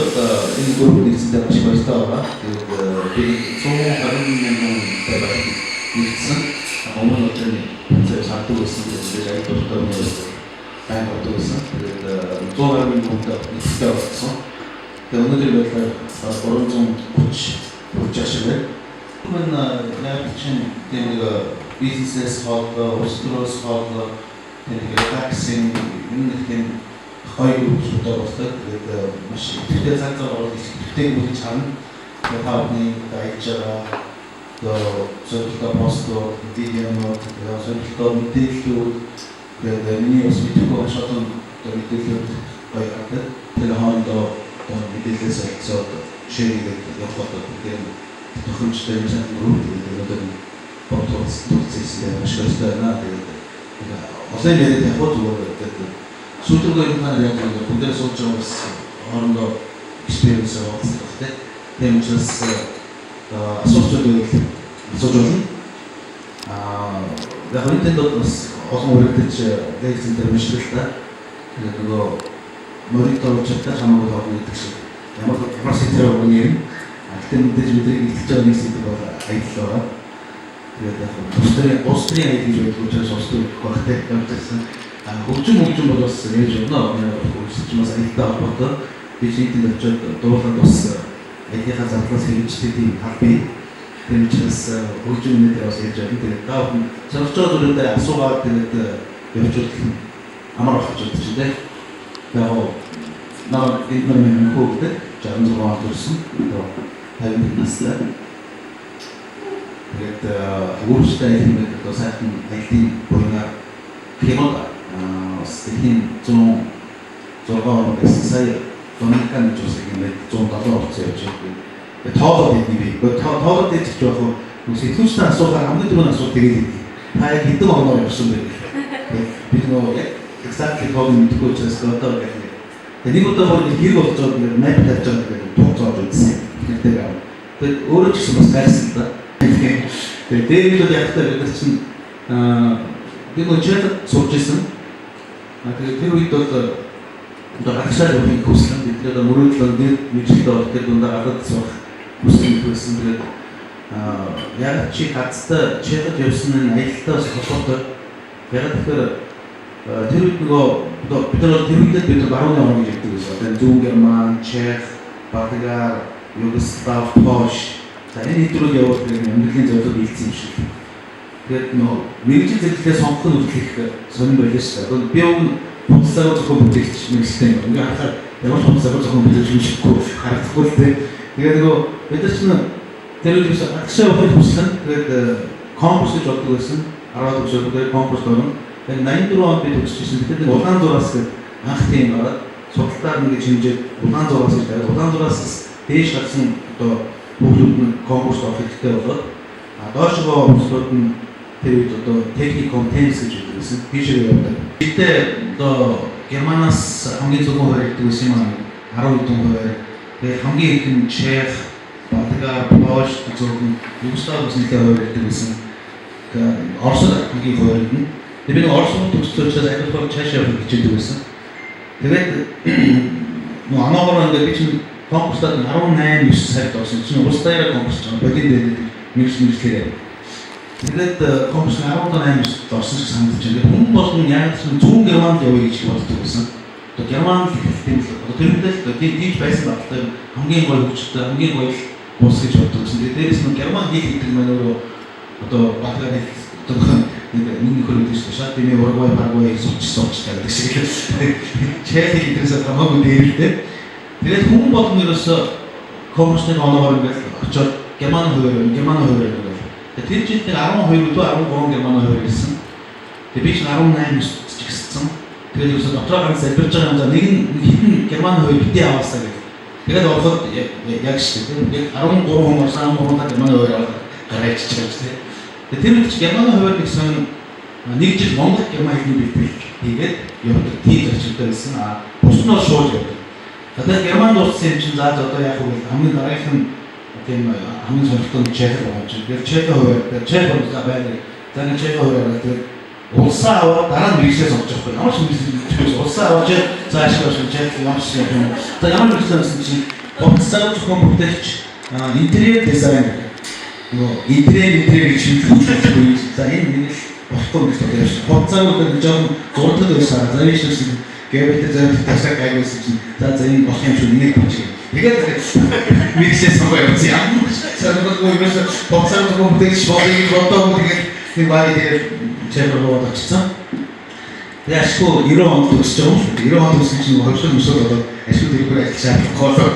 Энэ групп нэгсэндээ маш баяртай байгаа. Тэгээд би 120,000 төгрөг нэгсэн. Өмнө нь тэр сардаг байсан гэдэг яг дуртай юм байна болдог байсан. Тэгээд 120,000 төгрөг нэгстэй болсон. Тэгээд өнөөдөр бол 330 шиг байна. Мөн яг чинь нэг бизнес хоолой, улсролс хоолой, тэгээд таксинг энэ нэг хоёр үеийнхээ болдог. Тэгээд маш ихтэй цаг зав орох ихтэй үеийг чарна. Таавны дайжгаа зөвхөн постоо видеонууд, зөвхөн мэдээлэлүүд тэгээд миний бас мэдээгүй шатан мэдээлэлүүд баяртай. Тэгээд хоорондоо мэдээлэлээс олцоод ширээгээд явах гэдэг тохиромжтой юм шиг групп гэдэг бодвол зүйлсээ маш хэрэгтэй байна. Тэгээд олон яриад явах зүгээр сүүлдээ маань яг бүгдээ сууж байгаа бас хоорондоо experience авах хэрэгтэй. Тийм учраас асуултууд асууж болно. Яг үнэндээ бас олон үргэлж лекцэн дээр уншдаг та. Тэгээд нөгөө мониторч чадах хамаагүй байгаа гэдэг шиг ямар процессор өгнө юм. Гэхдээ мэдээж бидний хэлж байгаа нэг зүйл бол аялал байгаа. Тэгээд Австрийн аялал гэж бодож байгаа Австрийн багтай явуулсан. Хөгжим бол бас яаж болно? Хөгжим бас аялалтай холбоотой. Би чиний очиод дуулаад бас аяллахаа зардлаас хэрэгждэг тийм харбий. Тийм учраас хөгжим дээр бас яаж байгаа. Тэгээд та бүхэн зорчоод үлдээ асуугаад тэгээд явуулах амар авах гэж бодож байна. Яг наа энэ хөөдөө 66 он төрсөн. Одоо 50 настай. Тэгээд өөрсдөө юм одоо сайхан аяллаа буйнаар хэмээн Стихин 106 он гэсэн сая Доминикан жусыг ингээд 107 орцсон явж байгаа. Тэгээд тоолоод идэх би. Тоолоод идэх жоох сэтгүүлчтэй асуухаар хамгийн түрүүний асуулт тэгээд та яг хэдэн оноор явсан бэ? Би нөгөө яг exactly тоог мэдгүй учраас одоо яг нэг удаа бүр хэрэг болж байгаа ингээд map тавьж байгаа гэдэг тооцоож үзсэн. Тэгээд өөрөө ч гэсэн бас гайсан да. Тэгээд дээд яг та бид чинь би нөгөө сууж исэн. Тэгээд тэр үед бол одоо агшаа явахыг хүссэн. Бид одоо мөрөөдлөө дээр мэдлэлтэй болох гэдэг дундаа гадаад суух хүссэн байсан. Тэгээд яг чи хацтай чихэд явсан нь аялалтаас холбоотой. Яг тэгэхээр тэр үед нөгөө одоо бид нар тэр үед бид барууны орн гэж ярьдаг байсан. Одоо Зүүн Герман, Чех, Болгар, Югослав, Польш энэ хэдрүүд явуулдаг амьдралын зорилго биелсэн юм шиг. Тэгээд нөгөө мэрэгжил зэрэглэлээ сонгох нь үлдэх сонирн байлаа шүү дээ. Одоо би өмнө буцлаа зөвхөн бүтээгч мэдлэлтэй юм. Ингээ харахаар ямар ч буцлаа зөвхөн бүтээгч юм шиггүй харагдахгүй л дээ. Тэгээд нөгөө бид нар чинь тэр үед бас агшаа явахыг хүссэн. Тэгээд конкурс гэж боддог байсан. 10 төгсөөр конкурс орно. Тэгээд 84 онд би төгсчихсэн. Тэгэхээр улаан зураас гэдэг анх тийм гараад судалтаар нэг хэмжээд улаан зураас гэж байгаа. Улаан зураас дээш гарсан одоо бүгд нь конкурс орох хэрэгтэй болоод доошгоо өмслүүд нь тэр үед одоо техник компетенц гэж үүдэг гэсэн тийшээ явдаг. Гэтэ одоо Германаас хамгийн зөвхөн хуваардаг байсан юм аа 10 хэдэн хуваар. Тэгээд хамгийн их нь Чех, Болгар, Польш зөвхөн Югославиас нэлээд хуваардаг байсан. Оросд хамгийн хуваардаг. Тэгээд би Оросд төгсчөөс ажилтнаар цаашаа явах хичээдэг байсан. Тэгээд нөгөө анаогоор ингээд би чинь конкурстад 18 сард орсон. Чинь улс даяараа конкурс байгаа. Бодин дээр мэрэгчлэрээ. Тэгээд конкурс 18 орсон гэж санагдаж байна. Хүн болгон яг ч Зүүн Германд явъя гэж боддог байсан. Одоо Германд хэлтийн л одоо тэр үедээ тийж байсан багтай хамгийн гоё хөгжөлтэй хамгийн гоё улс гэж боддог байсан. Тэгээд дээрээс нь Герман хэл гэдэг маань өөрөө одоо Болгар хэл одоо нэг хөрөд шүү дээ. Шат тийм Уругвай, Парагвай сууч гэдэг шиг. Чех хэл гэдэгээс хамаагүй дээртэй. Тэгээд хүн болгон ерөөсө конкурсны оноор ингээд очоод Герман хуваар. Тэгээд тэр жилд 12 дөө 13 Герман хуваар ирсэн. Тэгээд би ч 18 ч гиссэн. Тэгээд ерөөсө дотроо ганц залбирж байгаа юм за нэг хитэн Герман хуваар битээ аваасаа гэх. Тэгээд ороход яг шүү дээ. 13 хүн орсон 13 Герман хуваар гараач ч гэж тийм. Тэгээд тэр үед Герман хуваар гэсэн нэг жил Монгол Герман хэлний бэлтгэл хийгээд явдаг тийм зорчигтой байсан. Бус нь шууд явдаг. Тэгээд Германд улсын чинь заа одоо яг хамгийн дараагийн тийм хамгийн сонирхолтой Чех байгаа юм чинь. Тэгээд Чех хуваар Чех улсаа байдаг. За нэг Чех хуваар тэгээд улсаа аваад дараа нь мэргэжлээс олж авахгүй. Ямар ч мэргэжлээс улсаа аваад зааш гэж ямар ч юм. За ямар мэргэжлээс чинь боцсаа зөвхөн бүтээлч интерьер дизайн нөгөө интерьер гэж хэлдэг. За энэ нэг л болохгүй гэж бодож байна. Боцсаа гэдэг жоохон зурдаг байсан. За энэ шиг гэвэлтэй зөвхөн ташаа гайгүйсэн чинь за энэ болох юм шиг нэг болчих. Тэгээд мэргэжлээс сонгоо явуулсан. Ямар ч санагдахгүй юм шиг боцсаа зөвхөн бүтээлч бодоо тэгээд нэг бай тэгээд чэйр руу очсон. Тэгээд ашгүй 90 онд өсөж байгаа юм шүү. 90 онд өссөн чинь хөвшил мөсөд одоо ашгүй дэлгүүр ажиллаж байгаа.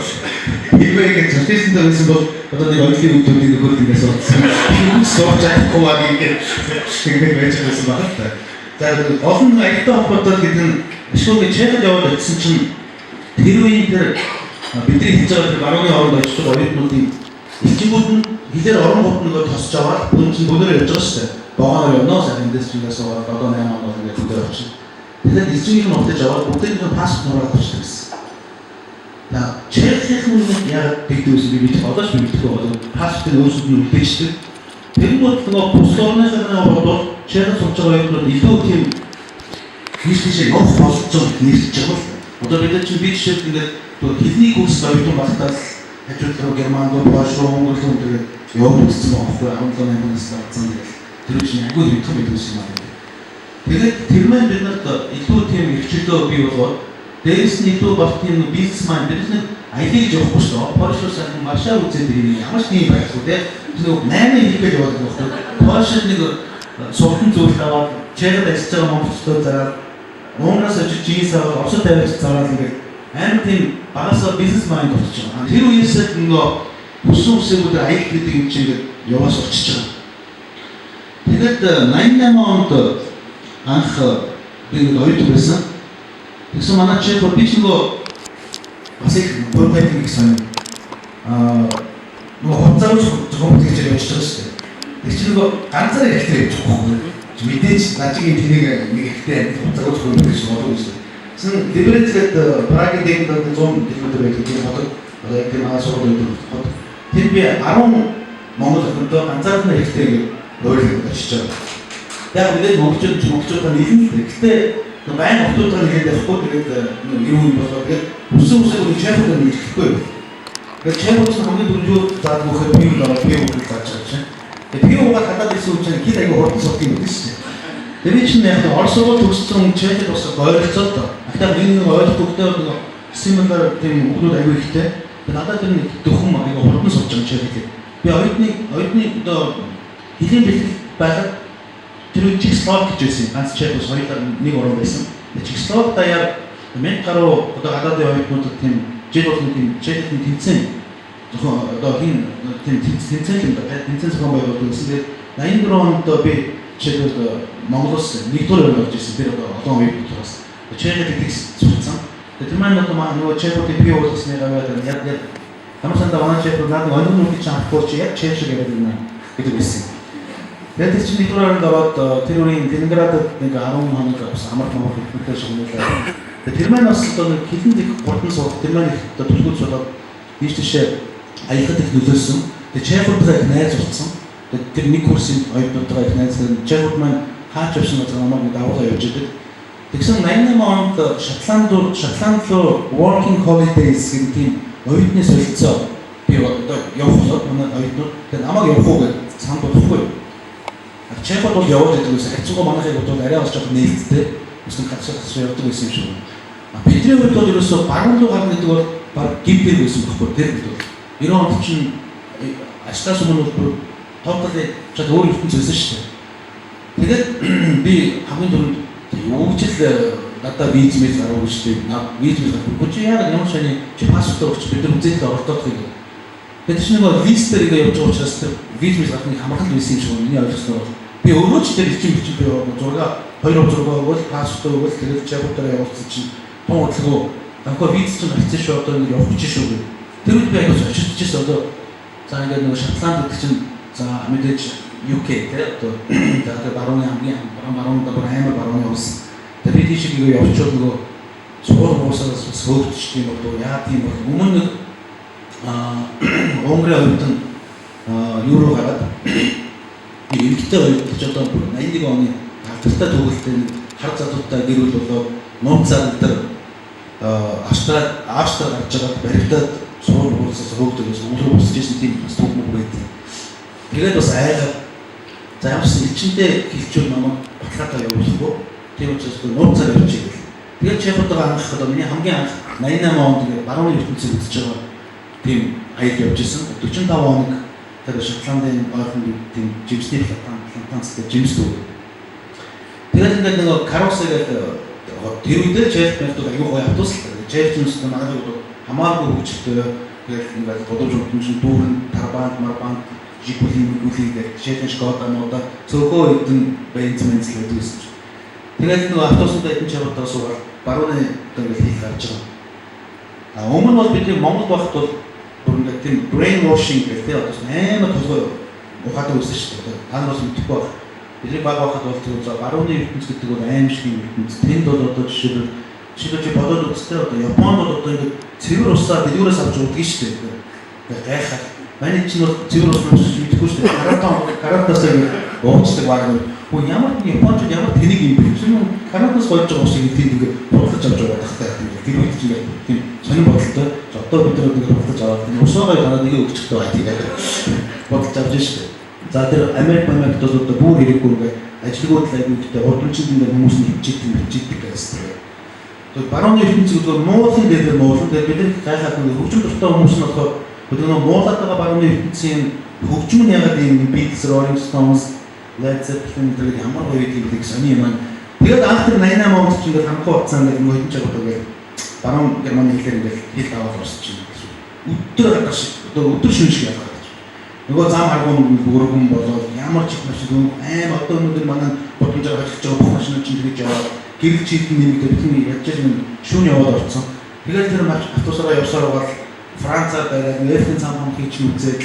Эвэйгээ зөвхөсөндөө байсан бол одоо нэг ойлгийн үдүүдийг нөхөд ингээс олсон. Юу сууж авахгүй баг ингээд тэгээд байж байсан байна та. За олон аялалтай холбоотой гэдэг нь ашгүйгээ чэйрд яваад очсон чинь тэр үеийн тэр бидний хийж байгаа барууны оронд очиж байгаа оюутнуудын элчингүүд нь хилээр орон гутныг тосч аваад бүгд чинь бүгдээр явж байгаа шүү дээ. Богоноор явнаас эндээс чигээс аваад одоо 8 оноо ингээд бүгдээр очив. Тэгэхээр элчингийг нь утаж аваад бүгдийг нь паспорт нураад авчихсан гэсэн. За чэйрийн хүмүүс яг тэгдэгсэн би бид одоо ч мэдхгүй болов паспортын өөрсдөд нь үлдээждэг. Тэнгүүд нөгөө бус орныхаа бодвол чэйрд сууж байгаа юмнууд илүү тийм хийшээ явах боломжтой нэрч байгаа. Одоо бид чинь би жишээд ингээд хэлний курс оюутан багтаал хажууд руу Герман руу, Польш руу, Монгол руу тэгээд явж үзсэн байхгүй 17 наснаас гарсан гэдэг. Тэр чинь агуу хэвтэх байсан юм байна. Тэгээд тэр маань бид нарт илүү тийм хөвчлөө бий болгоод дээрээс нь илүү баг тийм бизнесмен дээрээс нь аялыг явахгүй шүү дээ. Польшоос ахын Варшав үзээд ирэх ямар ч тийм байхгүй тийм. Нэг 8 хэлбэл яваад байгаа байхгүй. Польшид нэг суртан зүйл аваад чэйрд ажиллаж байгаа монголчууд зараад Унгаас очиж жинс аваад овсод тавьж зараад ингээд амар тийм багасаа бизнес майнд болчихж байгаа. Тэр үеэс нөгөө бүсэн үсгүүд аялал гэдэг юм чинь ингээд яваас очиж байгаа. Тэгээд 88 онд анх би нэг оюутан байсан. Тэгсэн манай чэйр би ч нөгөө бас их профессионал гэсэн нөгөө хоцорч зөвхөн тэгж явж байгаа шүү дээ. Тэр чинь нөгөө ганцаараа ихтэй явж байгаа байхгүй. Мэдээж нажигийн тэнийг нэг ихтэй хоцорч хөрөх гэж бодож байсан. Тэгсэн Либерецэд Прагийн дэнд 100 км байдаг тийм хотод одоо яг манай сургуулийн хот. Тэр би 10 Монгол охинтой ганцаараа ихтэй өөрөөр очиж байгаа. Яг мэдээж монголчуудаа нийлэн гэхдээ байн охтуудаа нэгээд явахгүй тэгээд юу юм болоо тэгээд үсэн чэйрүүд нэг ихгүй. Тэгээд чэйрүүд хамгийн дөрөв заадаг хөө би удаа би удаа зааж байгаа чинь. Тэгээд би угаад хадаад ирсэн учраас хит аяга хурдан суулт юм биш үү? Тэгээд чинь яг Орос руу төгссөн чэйрүүд бас ойролцоо доо. Ахтаа нэг ойлгохтой нэг семинар тийм хүмүүс аяга ихтэй. Тэгээд надад тэр нэг дөхөн аяга хурдан суулж байгаа чэйрүүд. Би оюутны одоо хэлийн бэлтгэл байгаад тэр Чехословак гэж байсан. Ганц Чехос хоёулаа нэг орон байсан. Чехословак даяар 1000 гаруй одоо гадаадын оюутнууд тийм жил болгон тийм Чехийн тэмцээн зөвхөн одоо тийм тэмцээн юм да. Тэмцээн зохион байгуулалт гэсэн. Тэгээд 84 онд би Чехд Монголоос нэгдүгээр орж ирсэн. Тэр одоо олон оюутнууд бас Чехд идэх сурсан. Тэр маань одоо нөгөө Чехуудын бий болгосны гавьяад яг ямар сандаа манай Чехууд надад оюутнууд чинь авахгүй чи яг Чех шиг яриад байна гэдэг байсан. Тэгээд чинь нэгдүгээр ороод тэр үеийн Ленинградад нэг 10 хоног авсан амарх хөтөлбөртэй шагнуулаа. Тэгээд тэр маань бас одоо нэг хилэнд их хурдан сууд тэр маань их одоо төлөвлөж болоод ийш тийшээ аялахад их нөлөөлсөн. Тэгээд Чехуудтай их найз болсон. Тэгээд тэр нэг курсын оюутнуудтай их найзлан Чехууд маань хаач явсан гэж намайг давуулаа явж идэг. Тэгсэн 88 онд Шотланд руу working holidays гэдэг тийм оюутны солилцоо би одоо явах болоод манай оюутнууд тэгээд намайг явах уу гэж санд болохгүй. Чеход бол яваад байдаг гэсэн. Хэцүүг манайхыг бодвол арай бас жоохон нээлттэй. Үсэн хатсаа явдаг байсан юм шиг байна. Бидний хувьд бол ерөөсөө баруун руу гарна гэдэг бол баг гимпэр байсан байхгүй тэр үед. 90 онд чинь аштаас өмнө бол тоотлоо чад өөр ертөнц байсан шүү дээ. Тэгээд би хамгийн түрүүнд юу ч л надад виз мэд гаргав шүү дээ. Виз мэд гаргав. Чи яг ямар шаны чи паспорт өгч бид нар үзээд оролдоод байгаа юм. Тэгээд чи нэг листээр ингээ явж байгаа учраас тэр виз мэд гаргахны хамгаалалт байсан юм шиг байна. Миний ойлгосноор би өөрөө ч тэр бичиг би зураг 2 зураг бол паспорт өгвөл тэгээд чагуудаараа явуулсан чинь тун бодлого анхаа виз чинь авчихсан шүү одоо нэг явж шүү гэх. Тэр үед би аягүй очиж одоо за ингээд нэг Шотланд гэдэг чинь за мэдээж UK тэгээд одоо барууны хамгийн баруун амар барууны улс. Тэгээд би тийш ингээ явчихвол нөгөө цуур уусаас сөөгдчих юм бол яа тийм бол өмнө нэг Унгарын оюутан юу руу гараад эмэгтэй оюутан ч одоо 81 оны алдартай төгөлтэй хар залуутай гэр бүл болоод нууцаар дээр Австрали гарч байгаа баригдаад суулгуулсаас хөөгдөөс өнгөрөө босч ирсэн тийм бас түүх байдаг. Тэгээд бас айгаад за ямарсан элчэндээ хилчүүл намайг баталгаатай явуулахгүй. Тийм учраас нууцаар явчих гэл. Тэгээд Чехотойгоо анхахад миний хамгийн анх 88 онд ингээд барууны ертөнцийг үзэж байгаа тийм аяд явж исэн. 45 хоног тэр Шотландын ойрхон тийм жимсний плантацтай жимс дүү. Тэгээд ингээд нэг карусыг тэр үедээ Чех мэрдүүд аюу гой автобус л Чех жимс манай бол хамаагүй хөвчтэй. Тэгээд ингээд бодож өгсөн дүүрэн тарбанд марбанд жигүлийн гэдэг Чехийн Шкодануудаа цөөхөө хэдэн бензин гэдэг үсэн. Тэгээд нэг автобусанд эдэн чавтаа суугаад барууны ингээд хийх гарч байгаа. Өмнө нь бол бид Монгол багт бол бүр ингээд тийм brain washing гэдэг одоо амар толгой ухаадаг үсэн шүү дээ. Та нар бас мэдхгүй баг. Бидний баг багт бол тэр барууны ертөнц гэдэг бол аим шиг ертөнц. Тэнд бол одоо жишээлбэл бодоод үзтээ одоо Японд бол одоо ингээд цэвэр усаа дэлгүүрээс авч уудаг шүү дээ. Ингээд гайхаад манай чинь бол цэвэр ус мэдхгүй шүү дээ. Каратаас ингээд уучдаг баг нь хөө ямар нэг Японууд ямар тэнийг юм бэ? Чи Канадаас гойж байгаа усыг тийм ингээд бодлож авч байгаа тахтай. Тэр үед чинь тийм сонир бодолтой. Одоо бид нар ингээд бодлож аваад тийм усаагаа Канадыг өгчихтэй байх тийм бодлож авч шүү дээ. За тэр Америк бол одоо бүр хэрэггүй ингээд ажлын айгүйтэй урдчилд ингээд хүмүүс нь хичээдэг гэсэн. Тэгээд барууны ертөнц гэдэг нь муулын дээр муулан дээр бид гайхаад нэг хөгжим дуртай хүмүүс нь болохоор бид нэг муулаад байгаа барууны ертөнцийн хөгжим нь ягаад ийм Beatles, Rolling Stones, Led Zeppelin гэдэг ямар гоё гэдэг сони юм аа. Тэгээд анх тэр 88 онд ч ингээд хамхаа хугацаанд нэг хөдөлж байгаа гэдэг баруун Германы хэлээр ингээд хэл аваад орсож байна гэсэн. Өдөр гадаг шиг өдөр шөнө шиг яваад байна. Нөгөө зам харгуун бүргэн болоод ямар ч их машин одоо өнөөдөр манай бодомжоор ажиллаж байгаа бүх машинууд чинь тэгж яваад гэрэл чийлтэн нэмэгдээ бидний ядж байгаа шүүн яваад орсон. Тэгээд тэр автобусаараа явсаар байгаа Францад байгаа Нефтийн цам хам хийж үзээд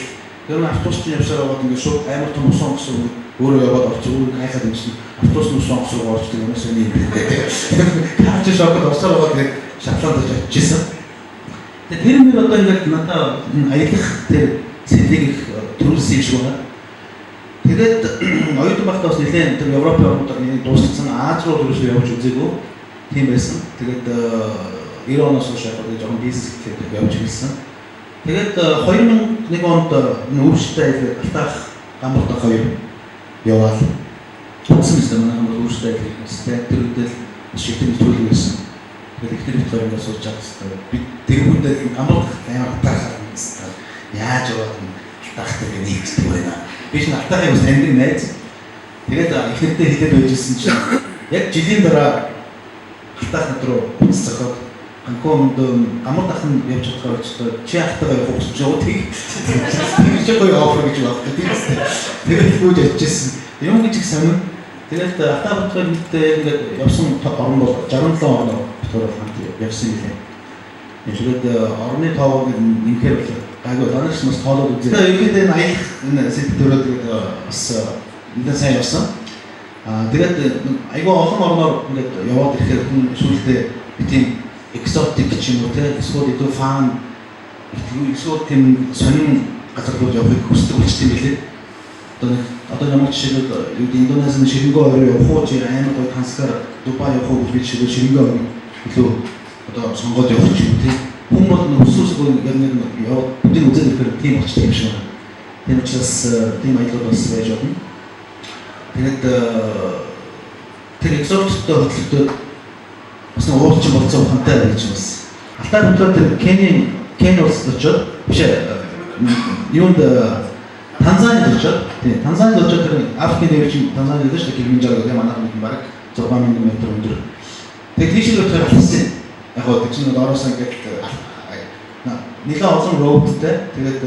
тэр автобус чинь явсаар байгаа ингээд шууд амар том усан гэсэн өөрөө яваад орчих өөр гайхаад ирсэн. Автобус нь усан гэсэн орчдөг юм шиг юм байна. Каач шокод орсоор байгаа тэгээд Шотландд очижсэн. Тэгээд тэр мөр одоо ингээд надад аялах тэр цэлийг төрүүлсэн юм шиг байна. Тэгээд оюутан багтаа бас нэлээд тэр Европын орнуудаар дууссан Аз руу төрөөсөө явж үзээгүй тийм байсан. Тэгээд 90 оноос хойш яг жоохон бизнес гэдэг явж ирсэн. Тэгээд 2001 онд өөрсдөө алтаах гамбарт хоёр яваад утсан юм манай хамт өөрсдөө хийсэн. Тэр үедээ шигтэй төлөв байсан. Тэгээд их тэр хоёр ингээс сууж байгаа. Бид тэр үедээ гамбарт амар атаахаар байсан. Яаж яваад алтаахтай нэгддэг байна. Биш алтаахыг бас таньдаг найз. Тэгээд ихэнхдээ хэлээд байжсэн чинь яг жилийн дараа алтаах над руу уцсахад анкомд амар дахин явж чадхаар очтой чи ахтайгаа явах гэж байгаа тийм. Тэр чи гоё офер гэж байна тийм үстэй. Тэгээд хөөж очижсэн. Юм гэж их сонир. Тэгээд алтаа бутгаар мэдээ ингээд явсан орн бол 67 орноо бутгаар хамт явсан юм. Тэгээд орны тоог нэмэхээр гайгүй танаас бас тоолоод үзээ. Тэгээд энэ аялах энэ сэтгүүрүүд бас энэ сайн явсан. Тэгээд айгүй олон орноор ингээд яваад ирэхээр хүн сүүлдээ тийм exotic ч юм уу те эсвэл илүү фан эсвэл тийм сонин газар руу явахыг хүсдэг болчих юм билээ. Одоо ямар жишээлбэл Индонезийн ширэнгөө орой явах уу чи амар гоё тансгаар Дубай явах уу гэж би ширэнгөө илүү одоо сонгоод явах ч юм те. Хүн бол өсвөсгөө яг нэг яваад бидний үзэл ихээр тийм болчих юм шиг байна. Тийм учраас тийм аялал бас байж болно. Тэгээд тэр exotic-тэй хөдөлгөөд бас нэг уулчин болцсон ухаантай байж бас. Алтаа хөдлөлт Кени улсад очоод биш юунд Танзанид очоод тийм Танзанид очоод тэр Африкийн дэвшин Танзанид гэдэг чинь Килиманжаро гэдэг манай хүмүүс баг 6000 м өндөр. Тэгээд тийшээ өтөр алсан. Яг гоо тэр чинь ороосон ингээд нэлээд олон роудтай тэгээд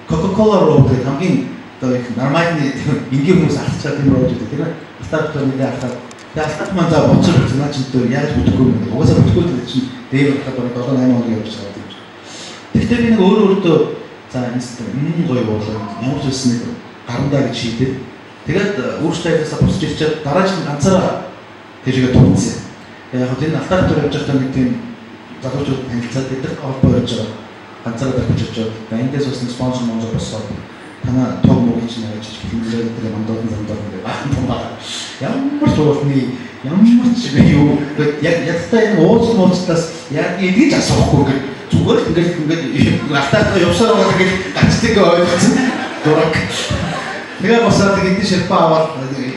Coca-Cola road гэх хамгийн одоо их нормальны энгийн хүмүүс алхацаад тийм роуд гэдэг. Тэр алтаа нэлээд алхаад тэгээд маань за боцор наа чинь дээр яаж бүтэхгүй юм бэ? Угаасаа бүтэхгүй гэдэг чинь дээр хатад 7-8 хоног явж байгаа юм. Тэгтээ би нэг өөрөө за энэ гоё болоо ямар ч байсан нэг гарандаа гэж шийдээд тэгээд өөрсдөөсөө босч ирчээд дараа нь ганцаараа тэжгээ тунцсан. Яг хөө энэ алтаа дээр явж байгаа нэг тийм залуучууд танилцаад тэдгээр холбоо явж байгаа ганцаараа давж очоод эндээс бас нэг спонсор монзор босоод танаа тог муу гэж нэрэж хэлмэлээ тэр мандууд замдаад баахан том байгаа. Ямар ч уулны ямар ч юу ядтай энэ уулзлаас яг эдгэж асуухгүй ингээд зүгээр л ингээд автаа явсаар байгаа гэж гацдаг ойлгосон. Дурак. Тэгээ босоод гэдэг ширпа аваад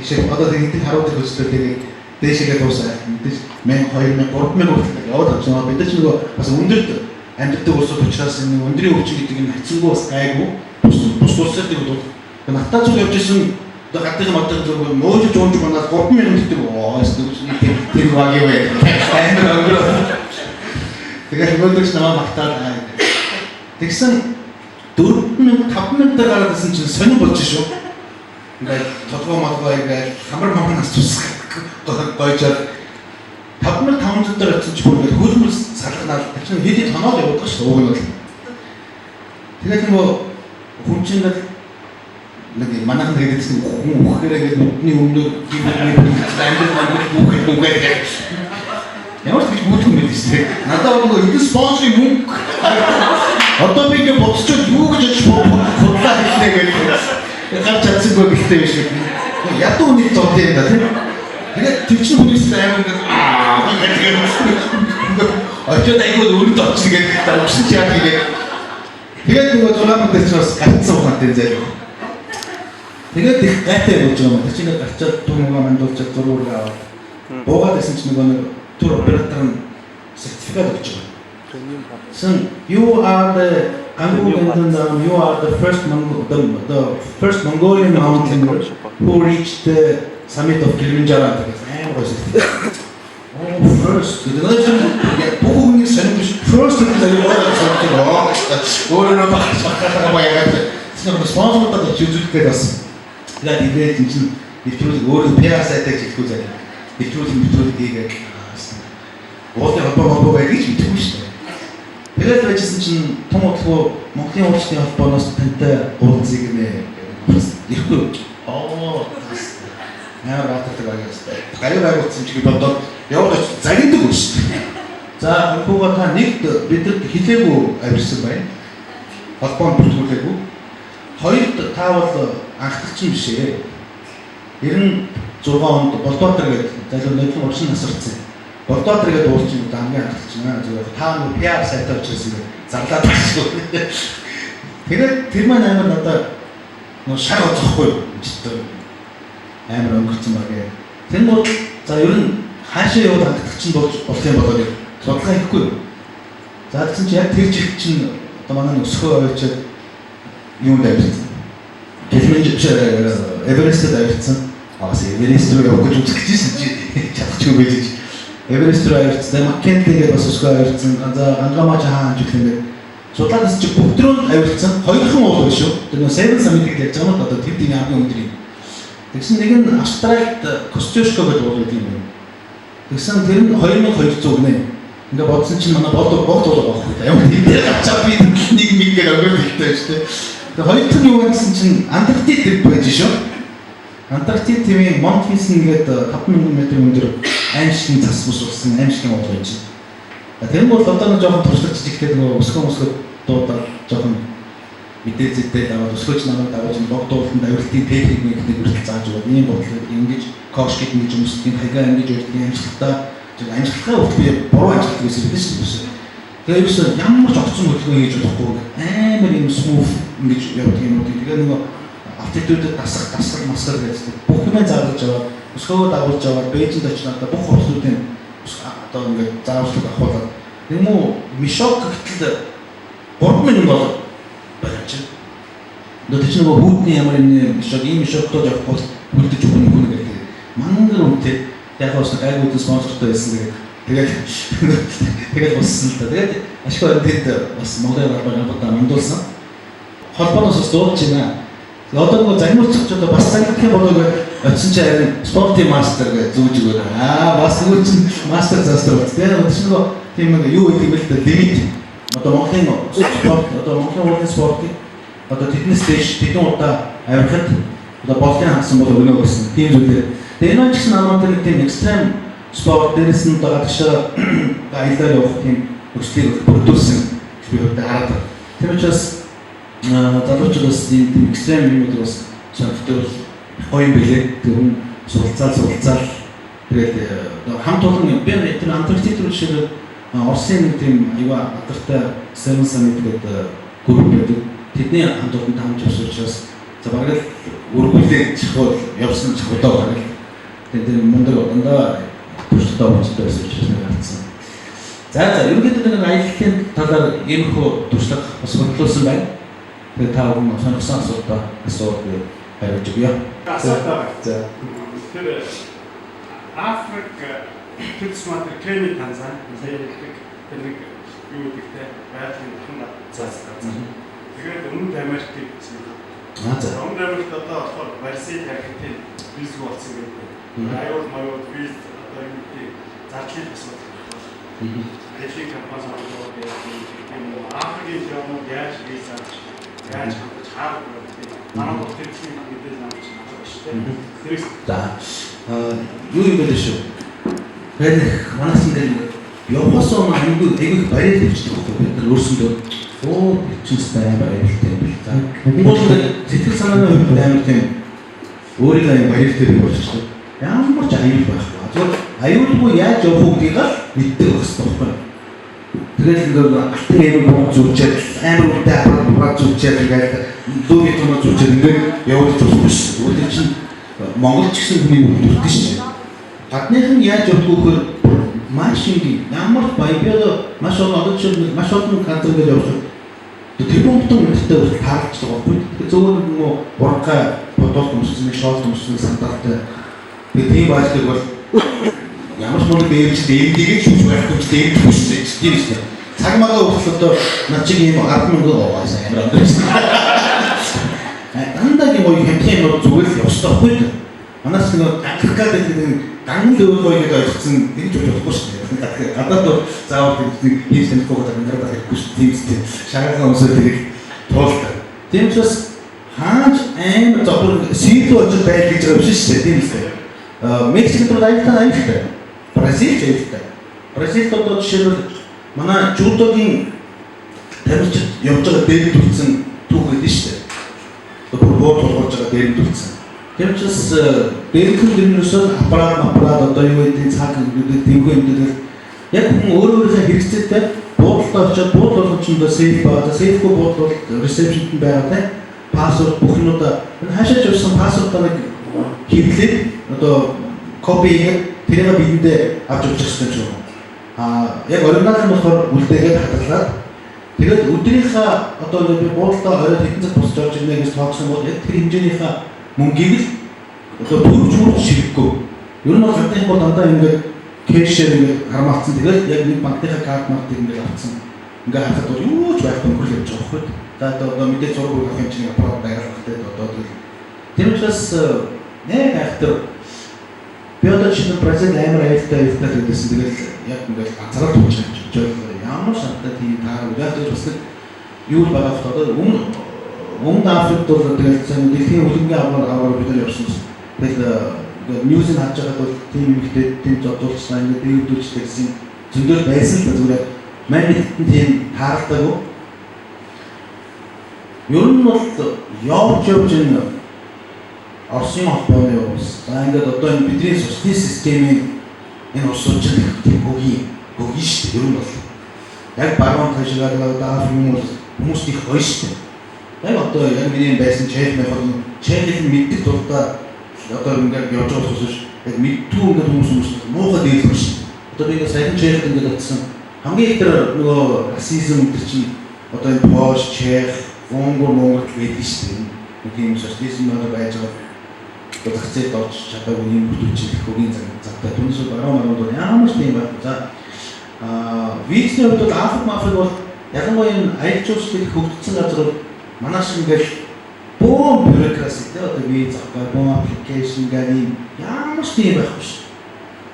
ширпа одоо гэдэг харуудыг өсөлтөө тэгээд дээшгээ дуусаа. Мэдээж 1000 2000 3000 хүртэл яваад авчихсан. Бид ч нөгөө бас өндөрт амьддаг улсууд учраас энэ өндрийн өвчин гэдэг нь хацсангүй бас гайгүй. Бус улсууд гэдэг нь натаа зүг явж исэн одоо гадны модон зүг мөөж жуунж манаас 3000 гэдэг тэр вагийн бай. Амар өнгөрөө. Тэгээд мөдөгч намаа магтаад тэгсэн 4000 5000 гараад исэн чинь сонир болж шүү. Ингээд толгой молгой ингээд хамар нас тусах гойчоор 5500 дээр очиж бүр ингээд хөлмөс салганаад чинь хэд тоноол явуулдаг шүү уг нь бол. Тэгээд нөгөө хүн чинь нэг манайхан тэгээд хүн үхэхээр ингээд нүдний өмнөөр амьд бүхэл ямар ч бүтгэн байд шүү. Надад нөгөө эдгээр спонсорын мөнгө одоо би ингээд бодсочод юу гэж худлаа хэлнэ гэж гарч чадсангүй гэхдээ биш. Ядуу нэг зов тийм да тийм. Тэгээд төвчний хүнээс амар ингээд очоод айгүй өрөнд очиж ингээд давсан ч яа тэгээд тэгээд нөгөө 6 мөдөр ч бас гацсан ухаантай зайлуу. Тэгээд их гайтай болж байгаа юм. Тэр чинь гарчаад түнгээ мандуулчаад зураг аваад буугаад байсан чинь нөгөө тур оператор нь сертификат өгч байгаа. So you are the first Mongolian mountaineer who reached the summit of Kilimanjaro. Oh, first. First тэгээд байжсэн чинь том удалгүй Монголын уурчны холбооноос тантай уулзъя гэмээр ирэхгүй. Яагаад батдаг байгаас гарын байгуулсан чиг бодоод яваад загидаг үү шүү дээ. За хөөгаа та нэгт бидэд хэлээгүй авирсан байна. Холбоонд бүртгүүлээгүй. Хоёрд та бол анхдагч юм биш ээ. 96 онд Болдоотер гэдэг залуу нодлон 30 насарцсан. Болдоотер гэдэг уулч юм хамгийн анхдагч наа зүгээр та нэг PR сайтаа учраас ингэ зарлаад багшгүй. Тэгээд тэр маань амар надад нөө шар оцохгүй юм. Амар өнгөрцөн багээ. Тэр нь за ер нь хаашаа яваад анхдагч нь болж болох юм болоо гэж бодлоо хийхгүй. За тэгсэн чи яг тэр жиг чинь одоо манай өсгөө ойчод юунд авчихсан. Килиманжаро Эверестэд авчихсан. Эверест рүү явах гэж үзчихсэн чи чадчихгүй байж. Эверест рүү авчихсан. Маккентэйгээ бас өсгөө авчихсан. За Ангамаж хаан гэх юм бэ. Судлаадас чи бүгдрөө авчихсан. Хоёрхан уул биш үү? Тэр нөө Seven Summit-ийг ярьж байгаа нь одоо тэр тийм хамгийн өндөр юм. Тэгсэн нэг нь Австралид Костюшко гэж уулууд юм байна. Тэгсэн тэр нь 2200 гинэ. Ингээ бодсон чинь манай бод байгаа байхгүй. Ямар тийм авчаа би нэг мэггээр өгөөд ихтэй шүү дээ. Тэгээ хоёр дахь нь юу гэсэн чинь Антарктид байж шүү. Антарктид тийм Монт Винсен гэдэг 5000 м өндөр аимшигын цас бус болсон аимшигын уул байж байна. Тэр нь бол одоо нэг жоохон туршлагч ихтэй нөгөө өсгөө дуудаад жоохон мэдээзэдтэй даваад өсгөөч намайг давуулж богдуулалтанд авиралтын техник мэгнийг хүртэл зааж өгöd ийм бодлоо ингэж кош гэдэг нэг хүмүүсийн хайгаа ингэж өөртөө амжилттай амжилттай өгөх би буруу амжилт гэсэн биш үү. Тэгээ ерөөсөө ямар ч огцон хөдөлгөөн хийж болохгүй амар юм смуф ингэж явдаг юм уу. Тэгээ нөгөө автитудэд дасгал масгал гэдэг бүх юм зааж аваад өсгөө дагуулж аваад Бээжинд очиод бүх хувцсуудын одоо ингээд зааварчлаг авахулаад нэг муу мишок гэтэл 3000 доллар барьж байна. Нөгөө чинь нөгөө хүүтний ямар юм мишок ийм мишоктой явахгүй үлдэж өгөх юм гэнэ гэдэг. Мангар үнэтэй яг бас гайгуудын спонсортой байсан тэгээд болсон л да. Тэгээд ашиг өрнөд бас Монголын байгууллагуудаа мандуулсан. Холбооноос бас дуулж байна. Одоо нөгөө загнуулчч одоо бас загнах юм болоо очсон чи харин спортын мастер гэж зүүж өгöd. Бас нөгөө чинь мастер заастар байна. Тэгээд нөгөө тийм нэг юу гэдэг юм бэ л да лимит. Одоо Монголын спорт одоо Монголын уулын спортыг одоо тэднээс дэш тэдэн удаа авирахад одоо болтын хангасан бол өгнө гэсэн тийм зүйлээр. Тэгээд энэ ч гэсэн намайг тийм экстрем спорт дээрээс нь одоо гадагшаа аялал явах тийм өслийг бүрдүүлсэн би өөртөө хараад. Тэр учраас залуучуудаас ийм экстрем юмуд бас сонирхдаг гоё юм билээ. Тэр хүн суралцаал тэгээд хамт олон би тэр Антарктик руу жишээлбэл Оросын нэг тийм аюу алдартай Seven Summit гэдэг групп байдаг. Тэдний хамт олонтой хамт явсан учраас за бараг л үргэлжлээд чихвэл явсан чихудаа бараг л тэр мундаг одондоо төрөлтөө болчихсон байсан учраас нэг харцсан. За ерөнхийдөө нэг аяллалын талаар иймэрхүү туршлага бас хөтлүүлсэн байна. Тэгээд та бүхэн сонирхсан асуулт хариулж өгье. За. Тэр Африк төс матер Кени Танзан тэр нэг юу гэдэгтэй байгалийн хэн заасан. Тэгээд Өмнөд Америкт за. Өмнөд Америкт одоо болохоор Барселона гэх бизнес болсон гэдэг. Аюул маяг бизнес одоо юу гэдэг зардлын асуудал. Ажлын компани болоод юм Африкийн юм яаж виза яаж хаад манай төрлийн мэдээлэл авч байгаа шүү дээ. За. Юу юм бэ шүү. Тэгэхээр манайс ингээд явахаас өмнө айгүй баяр тавьчихдаг байхгүй. Бид нар өөрсөндөө чинстэй амар аюултай юм бил. За. Хүмүүс сэтгэл санааны хувьд амар тийм өөрийн аян баяртай болчихсон. Ямар ч аюул байхгүй. Зөвхөн аюулгүй яаж явах уу гэдгийг мэддэг гэсэн байна. Тэгээд ингээд алтан аймаг зүрчээд амар үнэтэй аппарат зүрчээд ингээд логик юм зүрчээд ингээд явуулж байгаа юм. Өөрөөр чинь Монголч гэсэн хүний үлдэрдэг шүү. Гадных нь яаж явах вэ? Маш их ямар баяр маш олон жишээ маш олон газар гэж явж тэрбумтон үнэтэй таарч байгаа байхгүй. Зөвхөн нөгөө ургай бодолт өмссөн шоолт өмссөн стандарт. Тэгээд тийм бааждаг бол ямар ч мөнгө дээрч дээрдгийг шүүж байх гэж дээрд хүссэн тийм шүү. Цаг магаа өгөх одоо над чиг юм 10,000 байгаа амар амжилт. Дандаа юм уу хэмжээ юм зүгээр л явах хэрэгтэй. Манайс нэг Африкад нэг гангал өөр гэж ойлгосон гэж бодохгүй шүү дээ. Гадаад заавал нэг ийм тэнхүү гэдэг ингээд байхгүй шүү. Тийм тийм шагаан өмсөд тэрийг туулдаг. Тийм учраас хааж амар зовлон сэрэл болж байл гэж байгаа юм шүү дээ. Тийм л. Мексикт бол аюултай. Бразилч аюултай. Бразилд одоо жишээлбэл манай жудогийн тамирчид явж байгаа дээд төрсэн түүх гэдэг шүү дээ. Одоо бод толгойж байгаа дээд төрсэн. Тэр учраас дээрхэн дэрнөөсөө аппарат одоо юу гэдэг цаг гэдэг тэнгуү юм дээр яг хүн өөрөөрөө хэрэгцээтэй буудалтай очиод буудал болгочондоо сейф байгаа. Сейфгүй буудал бол ресепшнд байгаатай пассворд бүх юмудаа хаашаач явсан пассвордаа нэг хэвлээд одоо копиг тэрийг бидэндээ авч явчих хэрэгтэй юм. Яг оригинал нь болохоор үлдээгээд хадгалаад тэгээд өдрийнхөө одоо би буудалтаа оройд хэдэн цаг босч орж ирнэ гэж тоогсон бол яг тэр хэмжээнийхээ мөнгийг л одоо төрж ширэхгүй. Ер нь бол гадны бол дандаа ингээд кэшээр ингээд хармаацсан. Тэгээд яг нэг банкныхаа карт мартыг ингээд авцсан. Ингээд харахад бол юу ч байхгүй хөрөл явж байгаа байхгүй. За одоо мэдээ зураг авах юм чинь аппарат байгалахтай одоо тэр учраас нэг ахтар би одоо чинь Бразил амар аюултай гэдсэн. Тэгээд яг ингээд ганцаараа тууж байгаа. Ямар шаттай тийм таар яг бас юу л байгаа одоо Өмнөд Африкт бол тэгээд дэлхийн хөлбөмбөгийн аваар бид нар явсан. Тэгээд ньюсийг харж байгаад бол тийм ихтэй тийм зодуулчсан ингээд дээвдүүлжтэй гэсэн зөндөл байсан л зүгээр манайд тийм тааралтайгүй. Ер нь бол явж энэ Оросын холбооны ус. За ингээд одоо энэ бидний социалист системийн энэ усууч тийм хөгийн шүү дээ. Ер нь бол яг баруун ташаагаад даах юм бол хүмүүс их гоё шүү дээ. Яг одоо яг миний байсан чек механизм чекийг мэддэг дуртай одоо ингээд явж байгаа хүмүүс яг мэдтүү ингээд хүмүүс муухай дийлэх шүү. Одоо би ингээд сайн чек ингээд утсан. Хамгийн их тэр нөгөө расизм гэдэг чинь одоо энэ Польш, Чех, Монгол гэдэг шүү дээ. Нэг юм социализм одоо байж байгаа. Одоо хэцээд орж чадаагүй юм бүтээгч хөгийн загтай түнсээ баруун бол ямар ч юм байна. За визний хувьд бол Африк бол ялангуяа энэ аялал жуулчлалыг хөгжсөн газар манайш ингээд боо бюрократитэй одоо виз авах, боо аппликейшн гэх ямар ч юм байхгүй шүү.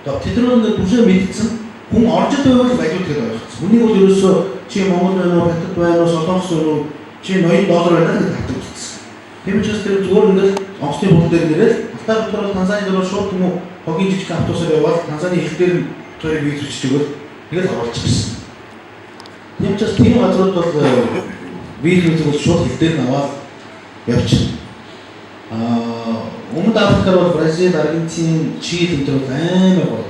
Одоо тэдний бүсээ мэдсэн хүн орж ид байвал аюул гэдэг ойлгосон. Үнийг бол ерөөсөө чи Монгол байна уу, Хятад байна уу, Солонгос байна уу, чи $80 байна гэж хатдаг гэсэн. Тийм учраас тэр зүгээр ингээд онгоцны бүл дээр нэрэл алтаа дотор Танзаны дөрөв шууд юм уу хогийн жижиг автобусаар яваад Танзаны их дээр төрийг виз өчтөгөл тэгэл оруулчихсан. Тийм учраас тийм газрууд бол вирус зүгээр шууд хил дээр наваад явчихна. Өмнөд Африкаар бол Бразил, Аргентин, Чили энэ төр амар гоё.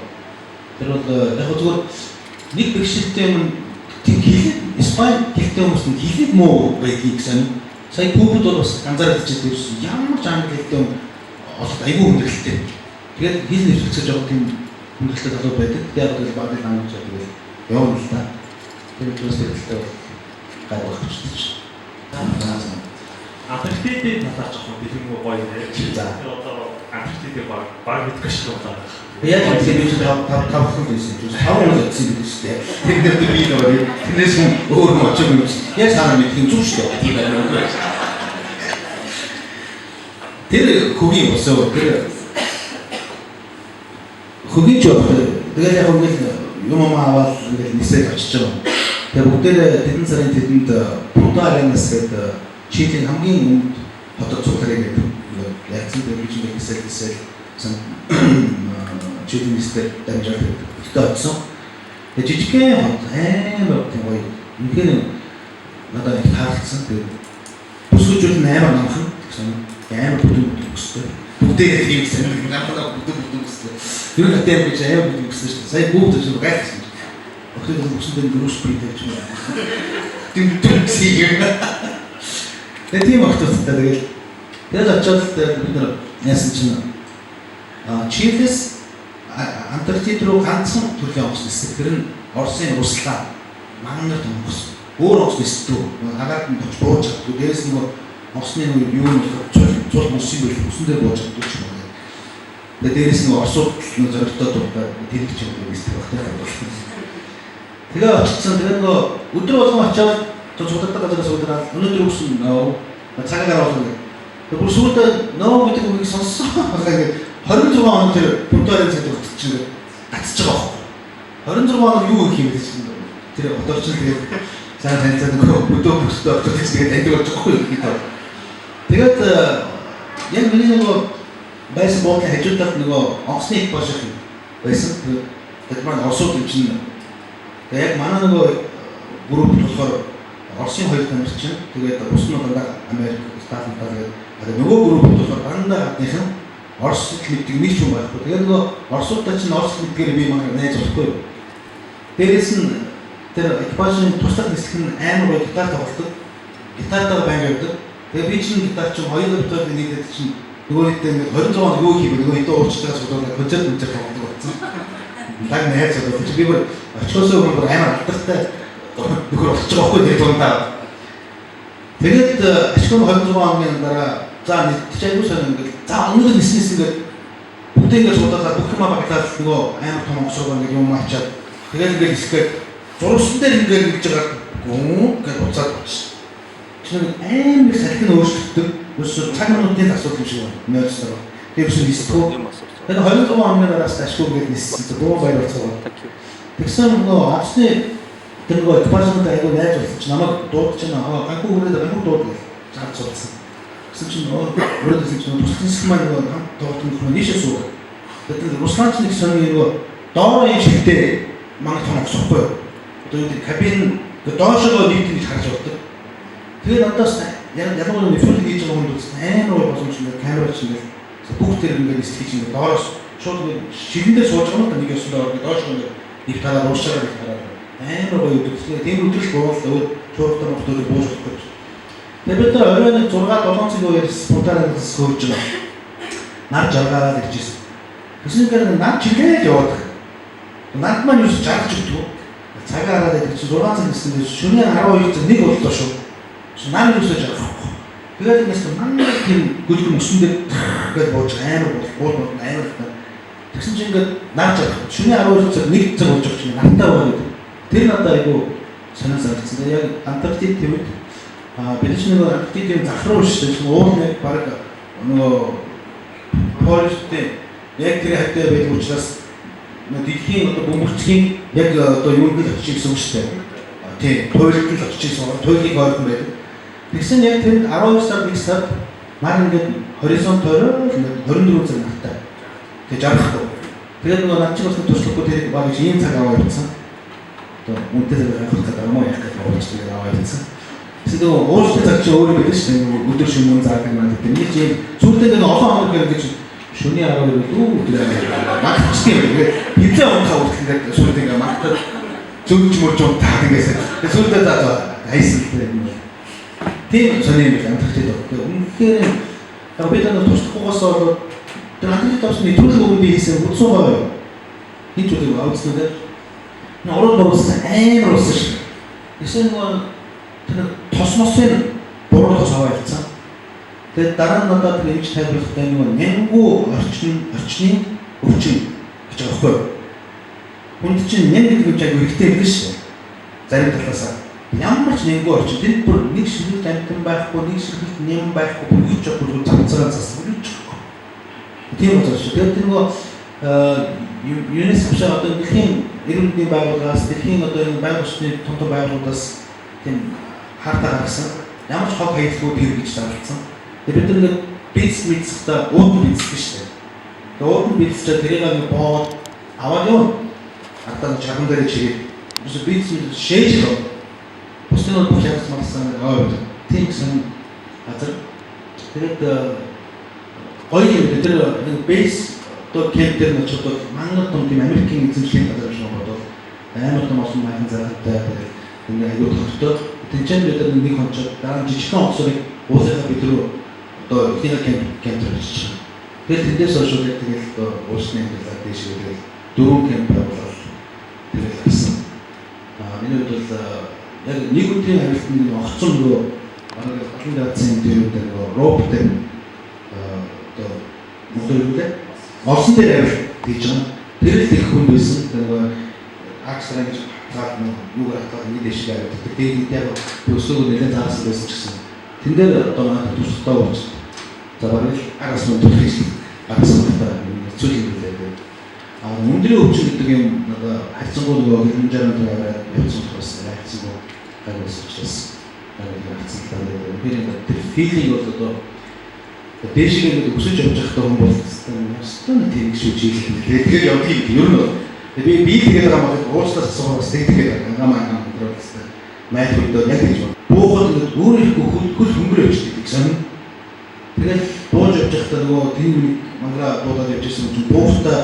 Тэр бол яг зүгээр нэг бэрхшээлтэй юм тийм хэлээд Испани хэлтэй хүмүүс нь хэлээд муу байдгийг гэсэн. Сая Кубад бол бас ганцаараа хэлчихсэн юм. Ямар ч англи хэлтэй юм олд айгүй хүндрэлтэй. Тэгээд хэл нэвтрүүлж байгаа тийм хүндрэлтэй залуу байдаг. Тэгээд бол багын англи хэлтэй явна л та. Тэгээд бас хэлтэй гай болох ч тийм. Антарктидын талаар жоохон бэлэн гоё нэ. За. Одоо Антарктидыг баг мэдгүй шүү дээ. Яг тийм биш тав хүн байсан юм. Тав хүн гэсэн юм шүү дээ. Тэр дээр би нөө тэрнээс хүн өөр юм очиж юм. Яг санаа мэдэх юм зүг шүү дээ. Тийм байна. Тэр хөгийн босоо тэр хөгийн ч явах. Тэгээд яг хөгийн юм аваад ингээд нисэж очиж байгаа. Тэгээд бүгдээ тэдэн сарын тэдэнд Пунта-Ареnas гэдэг Чилийн хамгийн өмнөд хотод цугларыг яг зүйл гэж нэгсэлсэн Чилийн нэстэ дамжаад өгсөн. Тэгээд жижигхэн хот амар тийм гоё. Үнэхээр надад их таалагдсан. Тэгээд бүсгүүчүүд нь амар намхан гэсэн амар бүдүүн өссөн. Бүгдээ тийм гэсэн намхаа бүдүүн өссөн. Юу нэг тийм гэж амар бүдүүн өссөн шүү дээ. Сая бүгд ч гайхсан. Охид өссөн дээр гөрөс бийтэй ч юм. Тэм сийг. Тэгээд тийм ахтустай тэгээд очиод бид нар яасан чинь Чилээс Антарктид руу ганцхан төрлийн онгоц нисдэг. Тэр нь Оросын Руслан мангар онгоц. Өөр онгоц нисдэг. Агаад нь точ бууж чаддаг. Дээрээс нөгөө онгоцны нөгөө юу нь цул мөссөн байл өсөн дээр бууж чаддаг ч юм уу. Тэгээд дээрээс нөгөө Оросууд нөгөө зоригтой дуртай тэлэх ч юм уу нисдэг багтаа. Тэгээд очсон. Тэгээд нөгөө өдөр болгон очиод цуглардаг газраас удраад өнөөдөр өгсөн цагаагаар болно. Тэгвэл сүүлдээ нөө гэдэг үгийг сонссон. Ингээд 26 хоног тэр Пунта-Ареnas гэдэг хотод чинь гацж байгаа байхгүй. 26 хоног юу гэх юм бэ чинь тэр одооч тэгээд сайн танилцаад нөгөө өдөө бүсдээ очиж тэгээд таньдаг болж байгаа байхгүй. Тэгээд яг миний нөгөө байсан боодлын хажуудад нөгөө онгоцны их боших байсан. Тэгээд маань Оросууд юм чинь тэгээд яг манай нөгөө групп болохоор Оросын хоёр тамирчин чинь тэгээд бус нь дандаа Америк, Сталинтаа тэгээд нөгөө групп болохоор дандаа гадныхан Орос хэлдэг нэг ч юм байхгүй. Тэгээд нөгөө Оросуудаа чинь Орос хэлдгээр би манай найз болохгүй. Дээрээс нь тэр экипажийн туслах нислэг нь амар гоё гитар тоглодог. Гитартаа байнга явдаг. Тэгээд би чинь гитар чинь хоёулаа битүүл нийлээд чинь нөгөө хэд ингээд 26 хоног юу хийв нөгөө хэд уурч байгаа суулаа концерт тоглодог болсон. Даг найз одоо би бүр очихосоо бүр амар алдартай нөхөр болчих байгаа байхгүй тэр дундаа. Тэгээд ашгүй 26 хоногийн дараа за нэгч аягүй сайн ингээд за өнөөдөр ниснээс ингээд бүгд ингээд суудаад бүх юм багтаад нөгөө амар том онгоцроо ингээд юм ачаад тэгээд ингээд нисгээд зурсан дээр ингээд ингэж байгаа гүн гэж буцаад очсон. Чинь амар салхин өөрчлөгддөг. Өсөж цаг минутын асуудал юм шиг байна. Нөөцтэй. Тэрс нисдэг. Тэгээд 26 хоногийн араас ашгүй ингээд ниссэн. Гоо баяр болцоо. Тэгсэн нөгөө авсны тэр нөгөө экипажууд айгүй найз болсон чи намайг дуудаж байна. Ганхуу хүрээд ганхуу дууд гэж цаад суудсан. Гэсэн чинь өөрөө гэсэн чинь туслах маань нөгөө хамт дуудан хүмүүс нийшээ суугаад. Тэгээд Руслан ч нэг сони нөгөө доорын шигтээ манай том огцохгүй. Одоо юу гэдэг кабин доошоо нийт гэж харж болдог. Тэгээд надаас ялангуяа нэвтрүүлэг хийж байгаа хүмүүс амар боломжтой камера чинь бүгд тэр ингээд стич ингээд доороос шууд шигэндээ сууж байгаа нь нэг ёсон доор доошоо ингээд нэг талаар уушраад нэг талаар амар гоё үдгсээ. Тийм үдгэл боолоо шууртаа мөртөө бууж өгч. Тэгээд бид оройн 6-7 цаг үеэс Пунта-Ареnas хөрж байгаа. Нар жаргаараа иржсэн. Тэснээр нар чигээр яваад. Над маань юу жаргаж өгдөг. Цагаараа ирж 6 цаг гэсэн шөнийн 12 цаг нэг боллоо шүү. Нар юусаж байгаа. Тэгээд нэс манай тийм гүлгэн өсөн дээр гээд бууж амар бол амар. Тэгсэн чинь ингээд нар жаргах. Шөнийн 12 цаг нэг цаг болж байгаа чинь нартаа байна. Тэр надад айгүй санаа зовлцсон. Яг Антарктид тэмээд бид ч нэг Антарктидын захруу шүү дээ. Уул баг нөгөө Польштэй яг тэр хавьтай байдаг учраас дэлхийн одоо бөмбөрцгийн яг одоо юунд л очиж гэсэн үг шүү дээ. Тийм, туйлд л очиж байгаа. Туйлыг ойрхон байдаг. Тэгсэн яг тэр 12 сар 1 сард маань ингээд хоризонт орой 24 цаг нартай. Тэг жаргахгүй. Тэгээд нөгөө над чинь бас туслахгүй тэр баг ийм цаг аваа явуулсан. Одоо үнтэй зэрэг авах гэдэг юм уу яг гэж боож тэгээд аваа явуулсан. Тэгсэн өөрсдөө цаг чи өөрөө гэдэг шүү дээ. Өдөр шөнө заадаг маань гэдэг. Нэг чинь сүүлдээ нэг олон хоног ингэж шөнийн 12 өдөр магтчихсан юм. Тэгээд пизза унахаа үргэлж ингээд сүүлдээ ингээд магтаад зөвж мөрж унтаад ингээс. Тэгээд сүүлдээ заа хайсалтай юм. Тийм сони юм амтгчтэй доо. Тэгээд үнэхээр яг бид нар туслахгүйгээс болоод тэр амтгчтай авсны төрөл өгөн би хийсэн утсан байгаа юу? Хин ч үгүй аудсан дээр. Нэг орон дурсан амар болсон шүү. Эсвэл тэр тосмосын буруу тос аваалцсан. Тэгээд дараа нь надад тэр эмч тайлбарлахтай нэг нянгуу орчны өвчин гэж байгаа байхгүй. Хүнд чинь ням гэдэг нь яг хэрэгтэй юм биш үү? Зарим талаасаа ямар ч нянгуу орчин тэр бүр нэг ширхэг амтан байхгүй, нэг ширхэг нэм байхгүй, бүр ч яг бүр цацгаа зассан гэж байна. Тийм учраас шүү. Тэгээд тэр нөгөө ЮНЕСКО одоо дэлхийн эрүүл мэндийн байгууллагаас дэлхийн одоо энэ байгаль орчны том байгууллагаас тийм хартаа гаргасан ямар ч хог хаягдлууд хэрэгж зарласан. Тэгээд бид нэг бизнестэй уудын бизнес биш үү? Тэгээд уудын бизнестэй тэрийг нэг бооод аваад юу? Ардаа чаган дээр чигээ. Бус бизнес шээж лөө. Бусдын бүх яг смарсан тийм гэсэн газар. Тэгээд гоё юм тэр нэг бейс одоо кемпер нь ч одоо мангар том тийм Америкийн эзэмшлийн газар шиг бодвол амар том олон майхан заргалтай тэгээд ингээ аюул тогтдог. Тэнцэн бид нэг хонцоо дараа жижигхэн онгоцыг уусахаа бид рүү одоо ихэнх кемпер хийж байгаа. Тэгээд тэндээс хойш тэгээд одоо уусны хэлээр дээш тэгээд 4 кемпер болол тэгээд гарсан. Миний хувьд бол яг нэг өдрийн харилцаанд нэг огцон нөгөө манай олон даацын төрүүд нөгөө роботтэй одоо мотортой олсон дээр авир хийж байгаа. Тэр л их хүн байсан. нөгөө аксраа гэж цаад юу гарахтаа нэг дэшиг аваад тэгээд яг өсөөгөө нэлээд заарсан байсан ч гэсэн тэн дээр одоо манай төсөлтөө ууч. За барил агаас нь төрхийс агаас нь зүйл юм лээ. Өндрийн өвчин гэдэг юм одоо хайцангуу нөгөө хэмжээнд аваад явсан учраас хайцангуу гайвс учраас хайцангуу тэр филинг бол одоо дээшгээ өсөж явж байхдаа хүн бол өстөн тийм шүү жийлээ. Тэгэхээр явдгийг ер нь би тэгээд байгаа юм уучлаас асуух бас тэгээд ангамаа контролстай. Майд хөдөө яг гэж байна. Буухад ингээд өөрийнхөө хөл хөнгөрөө явчихдаг гэсэн. Тэгээд бууж явж байхдаа нөгөө тийм нэг мангара дуудаад явж байсан чинь буухтаа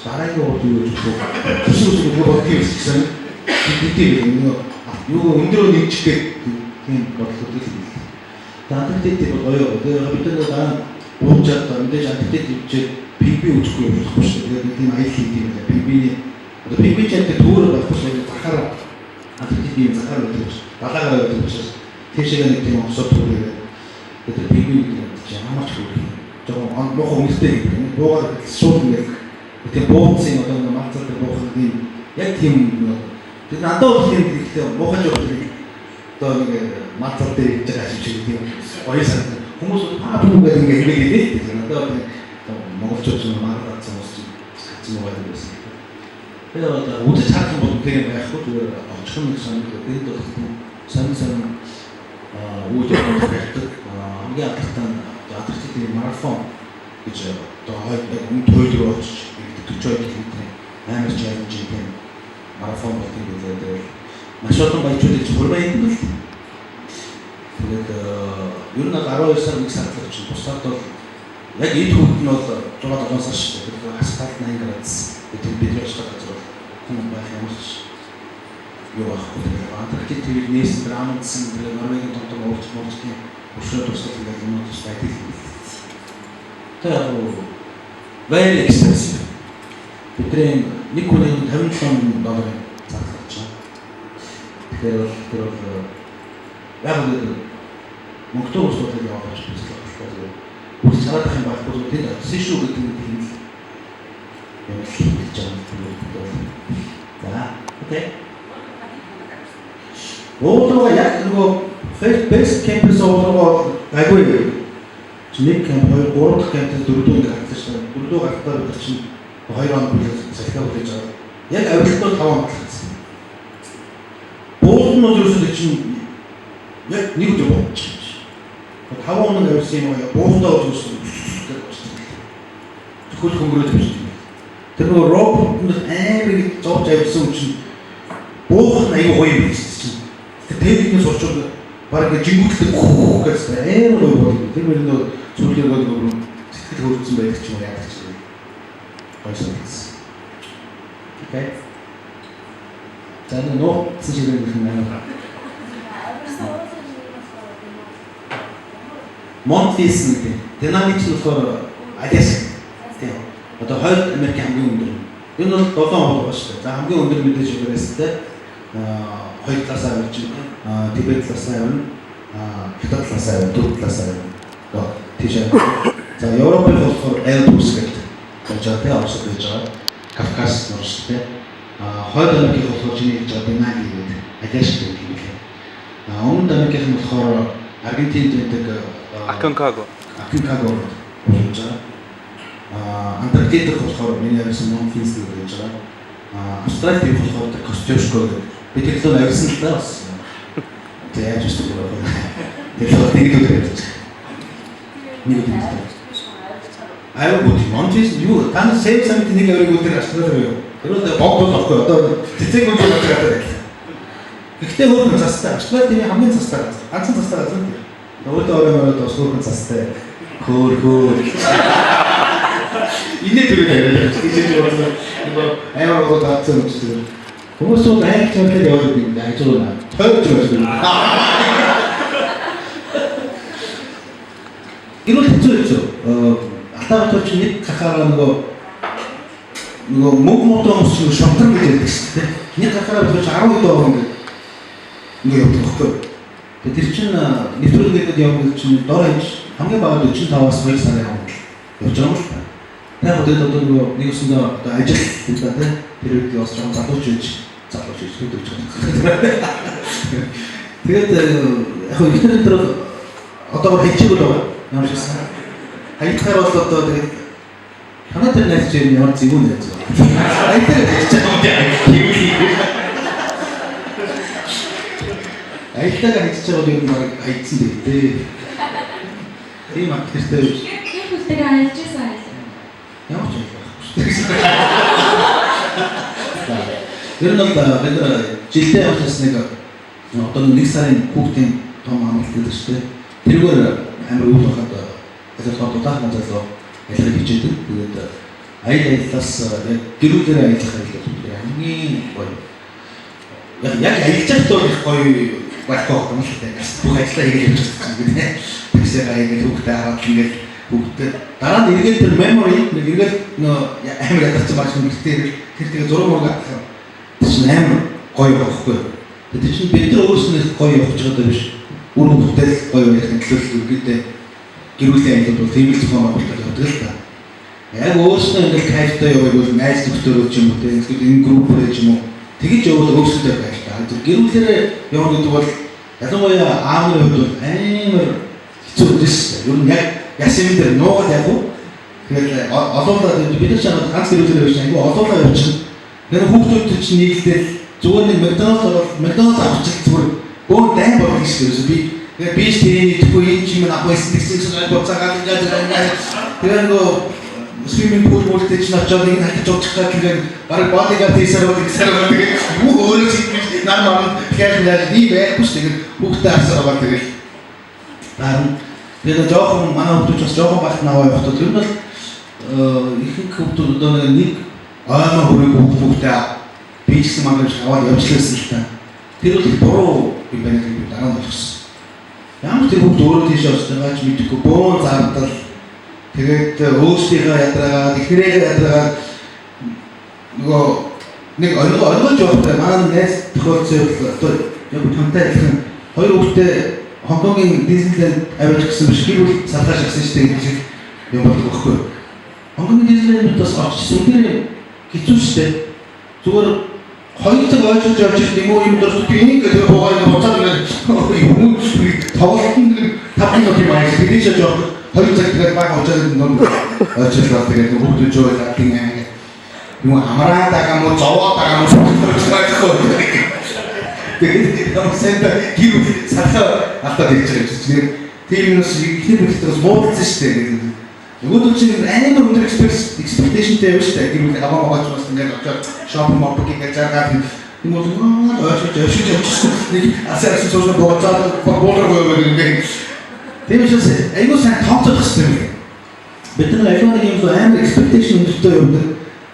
дараагийн урд юу гэж боо. Төсөөлж нөгөө бодгийг гэсэн. Тийм нөгөө юу өндрөө нэгжих тийм бодлого тийм. Антитет гоё. Тэгээд бид нар дараа уучаад мэдээж антитет ивчээд пиби үүсэхгүй юм байна шүү дээ. Тэгээд тийм аялал хийх юм байна. Пибиний одоо пиби чантай төөрөө байхгүй захаараа антитет захаар өгдөг. Далаагаар өгдөг учраас тийшээ нэг тийм осоо төөрөө. Тэгээд пиби гэдэг чинь ямар ч хөрөх. Жогоо мохоо үнэтэй гэдэг. Буугаар шууд нэг тийм бууцын одоо мацаад буух юм. Яг тийм тэгээд надад бол тийм ихтэй буухаж явах одоо нэг мацал дээр хийж байгаа шиг тийм гоё санагдав. Хүмүүс паапуугаар ингэ хэлээд тийм надад монголчууд ч маараад цаасан юм байсан. Тэгээд үзэж харах юм бол тийм байхгүй зүгээр очих юм санагдав. Тэгээд бол сонин үйл явдал байдаг. Хамгийн алдартай марафон гэж одоо яг тойл руу очиж 40 км амар чаленж тийм марафон болдог юм байна. Маш олон баячуудыг хурбаа хийдэг л. Тэгээд ер нь 12 сар нэг сар л чинь бусдад бол яг эд хөвгт нь бол 6-7 сар шүү дээ. Тэгээд хасгаал 80 градус гэдэг бид яштай газар бол хүн байх юм шиг юу байхгүй. Антарктик твиг нээс драмадсан тэгээд Норвегийн том уурчгийн өшөө туслах гэдэг юм уу тустай тийм. Тэгээд very expensive. Бидний нэг хүний $57 зарлаж байна. Тэр бол яг л Монгол улсуудыг явуулж байна. Үс цаад юм байхгүй тийм сэшүү гэдэг юм л юм хийж байгаа юм. За, окей. Уулгаа яг нөгөө base campus уулгаа аггүй. Нэг camp 2 3 campus 4 гарсан шүү дээ. 4 гарахтаа бид чинь 2 хоног захиа үлээж байгаа. Яг авилтаа 5 хоног болсон. Буулт нь өөрөөсөө чинь яг нэг өдөр болчихсон. 5 хоног авсан юм аа буултаа өөрөөсөө хөл хөнгөрөөд байсан. Тэр нөгөө робот нь амар зовж авсан чинь буух нь аюу гоё юм чинь. Тэр техникийн сурчууд баг ингэ жингүүттэй гэж амар гоё болдог. Тэр мөр нөө сүүлээр нөгөө сэтгэл хөдлөсөн байдаг ч юм уу яадаг ч юм. Гоё санагдсан. Окей. За нөө цэжрэх юм байна. Монтфис гэдэг. Динамик нь болохоор Аляск. Тийм. Одоо хойд Америк хамгийн өндөр. Энэ бол 7 хол ба шүү дээ. За хамгийн өндөр мэдээж Эвересттэй хоёр талаасаа авч Тибет талаасаа явна. Хятад талаасаа явна, Турк талаасаа явна. Тийш. За Европын болохоор Эльбрус гэдэг. Жаатай авсад байж байгаа. Кавказ нуурстай. Хойд Америкийн болохоор чиний гэж байгаа Динамик гэдэг. Аляск гэдэг юм лээ. Өмнөд Америкийн болохоор Аргентинд байдаг Аконкаго. болж байгаа. Антарктидад болохоор миний ярьсан Монфис гэж байж байгаа. Австралид болохоор Костюшко гэдэг. Бид хэлсэн ярьсан л таа бас. Тэгээ яаж ч юм уу. Тэгэхээр нэг л гэж. Нэг л гэж. Айгуу Монфис юу тань сэв самт нэг аврыг үтэр асуулаа юу. Тэр бол богдол авахгүй одоо цэцэг үйл явдал. Гэхдээ өөр застай. Австралид хамгийн застай. Ганцхан застай газар тийм. Өөртөө өөрөө тосгоорхон цастай хөөр инээ төрөй яриад тийч болсон амар гол таацсан үстэй хүмүүс бол англи хэлээр яваад юм ажиглана тойрч байсан ирүүл хэцүү атаатууч нэг гахаараа нөгөө мөг мотомс шонтор гэж ярьдаг шүү дээ нэг гахаараа болж 10 доор ингэ явдаг байхгүй. Тэр чинь нэвтрүүлгээд явдаг чинь дор хаяж хамгийн бага 45-аас 2 сарын явж байгаа юм байна. Яг одоо нэг өсөндөө одоо ажил хийдэг тэр үед бас жоохон залууч хөдөлж байгаа. Тэгээд яг ихэнх дээр одоо хийчихгүй байгаа. Ямар ч юм. Хайхаар бол одоо тэгээд танаа тэр найз чинь ямар зэгүүн найз байна. Хайхаар хийчихсэн юм яа. Айтайгаар хийчихэж байгаа юм баг айцсан дээ. Тийм активтэй биш. Тэр хүлтэйг ажилласан аа. Ямар ч юм байна. Тэр нь бид жилдээ авчихсан нэг одоо 1 сарын хүүхдийн том амралт гэдэг шүү дээ. Тэргээр амар үйл хахад ажиллах удаах модалоо ажиллаж хичээдэг. Тэгээд аялалаас яг гэрүүлээр ажиллах хамгийн гоё. Яг ажиллаж байгаа их гоё байхгүй юм л дээ. Бүх ажлаа хийж явчихсан юм байна. Тэгсээ гайг хүүхдээ хараад ингээд хүүхдээ дараа нь эргээд тэр memory нэг эргээд амар ядарсан багш нэгтэй тэр тэгээ зураг мураг авах. Тэр чинь амар гоё байхгүй. Тэр чинь бид нар өөрснөө гоё явж байгаа даа биш. Үр хөвгтэй гоё байх төлөв үргэлдээ гэрүүлийн айлууд бол тийм л зохион байгуулалт явдаг л да. Яг өөрснөө ингээд кайфтай явах бол найз нөхдөөрөө ч юм уу тийм энэ группээр ч юм уу тэгж явбал өөрсдөө байх та. Гэрүүлээрээ явах гэдэг бол ялангуяа аавны хувьд бол амар хэцүү дэс. Ер нь яг ясим дээр нуугаад яг уу. Тэгээд олоолаа бид нар чанаа ганц гэрүүлээрээ явж айгүй олоолаа явчихна. Тэр хүүхдүүд чинь нийлдэл зүгээр нэг McDonald's авчих зүгээр өөр дай болох шүү дээ. Би тэгээд биш тэрний төгөө энэ чим авах гэсэн чинь боцаагаад ингээд тэгээд нөгөө swimming pool мөртэй ч очоод ингэ хатж удахгүй тэгээд баг бодигард хийсээр тэгээд юу өөрөө чи нормал тэгэхээр би байхгүй тэгээд хүүхдээ асуугаад тэгээд тэгээд жоохон манай хүүхдүүд бас жоохон багт наваа явахад тэр нь бол ихэнх хүүхдүүд одоо нэг аймаа хүрээгүй хүүхдээ би ч гэсэн маань аваад явуулсан л та. Тэр бол буруу юм байна гэж дараа нь болчихсон. Ямар тэр хүүхд өөрөө тийш явж байгаач мэдэхгүй бөөн зардал тэгээд өөрсдийнхөө ядраагаад ихнэрээ ядраагаад нөгөө нэг ойлгож явах манай найз тохиолдсон одоо яг хамтаа ажиллах хоёр хүүхдээ Хонконгийн Disneyland авч гисэн биш гэрүүл сархаж гисэн шүү дээ гэж юм болдог байхгүй. Хонконгийн Disneyland бас очсон тэр хэцүү шүү дээ. Зүгээр хоёр цаг ойжж явж юм дөрөв энийг гэдэг хувааж боцоод юм тоглолт нь 5 минут юм аа тэгэж явж хоёр цаг тэгээд баг очоод ном очоод тэгээд хүүхдүүд жоо хатин юм амраа дагам зовоо дагам байхгүй. Тэгээд намсэнда гэрүү сахаа автаад ирж байгаа юм чинь тийм юмс ихний бүлтээс муудсан шүү дээ. Нөгөөдөр чинь амар өндөр expectationтэй явж шүү дээ. Гэрүү аваа аваач бас ингээд очоод шопинг мопинг гэж жаргаад юм бол ойшиж нэг асаасан цуглаа бууцаад буулгаагүй юм. Тийм учраас айгуу сайн тооцоох хэрэгтэй юм. Бид нар альва нэг юм амар expectation өндөртэй явдаг.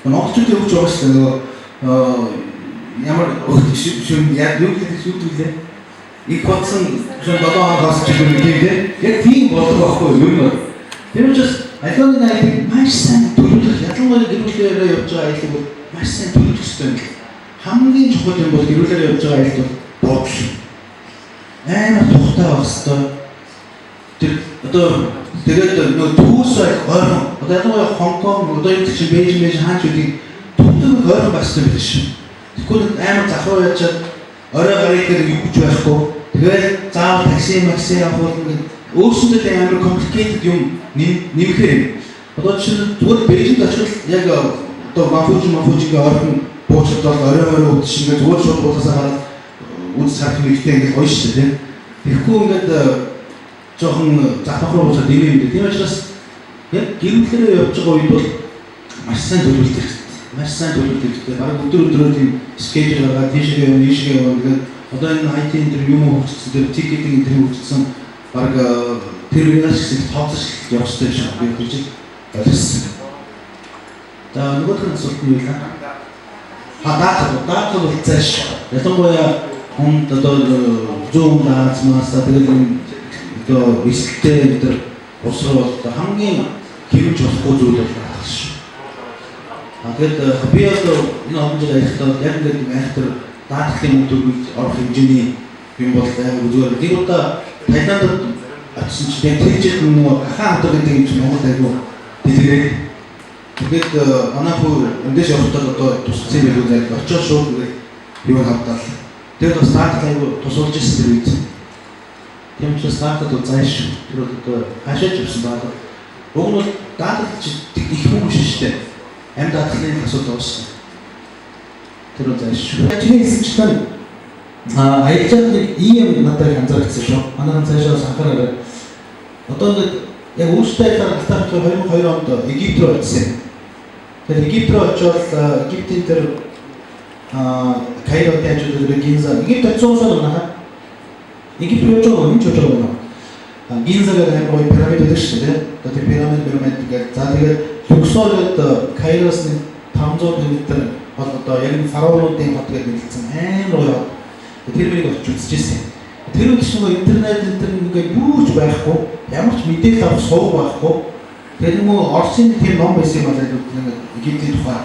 Монголчууд юу гэж байгаа шүү дээ. Ямар шүн яг юу гэдэг шүү дээ. Их бодсон шүн 7 хоногоос ч юм уу тийм. Яг тийм болдог байхгүй юу юм. Тийм учраас альва нэг аяг маш сайн төлөвлөх ялангуяа гэрүүлээрээ явж байгаа аяг бол маш сайн төлөвлөх хэрэгтэй юм. Хамгийн чухал юм бол гэрүүлээрээ явж байгаа аяг бол бодол. Амар тухтай байх хэрэгтэй. Тэр одоо тэгээд нөгөө түүс ойрхон одоо ялангуяа Хонконг одоо энэ чинь Бээжин хаач үгүй төвдөг ойрхон байх хэрэгтэй биш шүү. Тэгвэл амар захруу яачаад орой гарыг дээр юу гэж байхгүй. Тэгээд заавал такси авах нэг өөрсөндөө амар complicated юм нэмэхээр юм. Одоо чинь зүгээр Бээжинд очивол яг одоо Мафужигийн ойрхон буучрал бол орой үдшингээ зүгээр шууд буулгасаа гараад үдс цаах хэрэгтэй ингээд гоё шүү дээ. Тэгэхгүй ингээд жоохон захах руу буцаад нэмээ юм. Тийм учраас яг гэрүүлээрээ явж байгаа үед бол маш сайн төлөвлөлт хэрэгтэй. Маш сайн төлөвлөлт хэрэгтэй. Бараг өдрөөр тийм скежул байгаа, тийшээ явна, ийшээ явна гэдэг. Одоо энэ IT интервью юм хөгжсөн, тэр тикетинг интервью хөгжсөн бараг тэр үеэс их тооцож явах хэрэгтэй биш үү? Би хэлж байна. За нөгөөх нь асуулт нь юу вэ? Дата бол цааш. Ялангуяа хүн одоо зүүн даацмаасаа тэгээд одоо эсэлтэй тэр ус руу хамгийн хэрэгж болохгүй зүйл бол байгаа шүү. Тэгээд би одоо энэ онцгой ажиллаад яг ингээд айхтар даатгалын мөнгөд орох хэмжээний юм бол амар зүгээр. Тэр удаа Таиландд очсон чинь тэр жил нөгөө Хахан хатар гэдэг юм чинь Монгол айгүй дэлгэрээ. Тэгээд манай хүү эндээс явахдаа одоо тусцсан юм уу яг очиж шууд ингээд юу хавтал. Тэгээд бас даатгал айгүй тусуулж ирсэн тэр үед. Тийм ч стартад зайш тэр одоо хашаач явсан байна. Уг нь бол даатгал чи их хүн биш шүү дээ. Амь даатгалын асуудал уусна. Тэр зайш. Чиний хэлсэн чинь аялал нэг ийм надад анзаарчихсан шүү. Манайхан цаашаа анхаараа. Одоо яг өөртөө харахад 2002 онд Египт рүү очсон. Тэгээд Египт рүү очоод Египтийн тэр Кайро тэжүүд Гинза Египт очсон байна. Египт рүү очоод энэ ч очоод байна. Гинзагаар амар пирамид байдаг шүү дээ. Одоо тэр пирамид гэдэг. За тэгээд Люксорд Кайроос 500 км бол одоо яг фараонуудын хот гэж нэрлэсэн амар гоё. Тэр мөрийг очиж үзчихсэн. Тэр үед чинь интернет ингээд юу ч байхгүй, ямар ч мэдээлэл авах сууг байхгүй. Тэр нөгөө Орсын тийм ном байсан юм байна Египтийн тухай.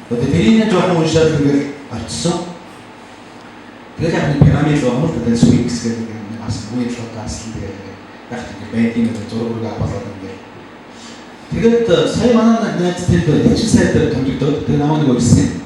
Одоо тэрийг жоохон уншаад ингээд очсон. Тэгээд яг пирамид руу тэгээд Sphinx гэдэг бас үйл шатаасан тэгээд яг тийм байдгийн зургийг аваад ингээд. Тэгээд сая манай найз тэр эцэг сайдаар томжигдоод тэгээд намайг нэг өгсөн.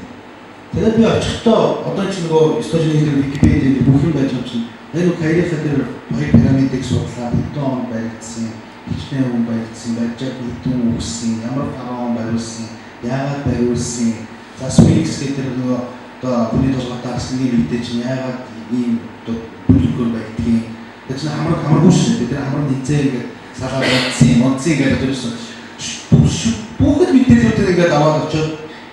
Тэгээд би очихдоо одоо ч нөгөө стожны Википедид бүх юм байж байгаа чинь энэ Кайрофа тэр хоёр пирамидыг судлаа, хэдэн он баригдсан, хичнээн он баригдсан, барьжаа хэдэн үгсэн, ямар фараон бариулсан, яагаад бариулсан, за Sphinx гэдэг нөгөө одоо хүний тусгатаа асны мэдээ чинь яагаад ийм одоо бүлгөр байдгийг тэр чинь хамаагүй шүү дээ. Тэр хамаа нэгзээ ингээд салаад badсан, онцгой ингээд төрсөн. Бүгд мэдээлэлүүд ингээд аваад очоод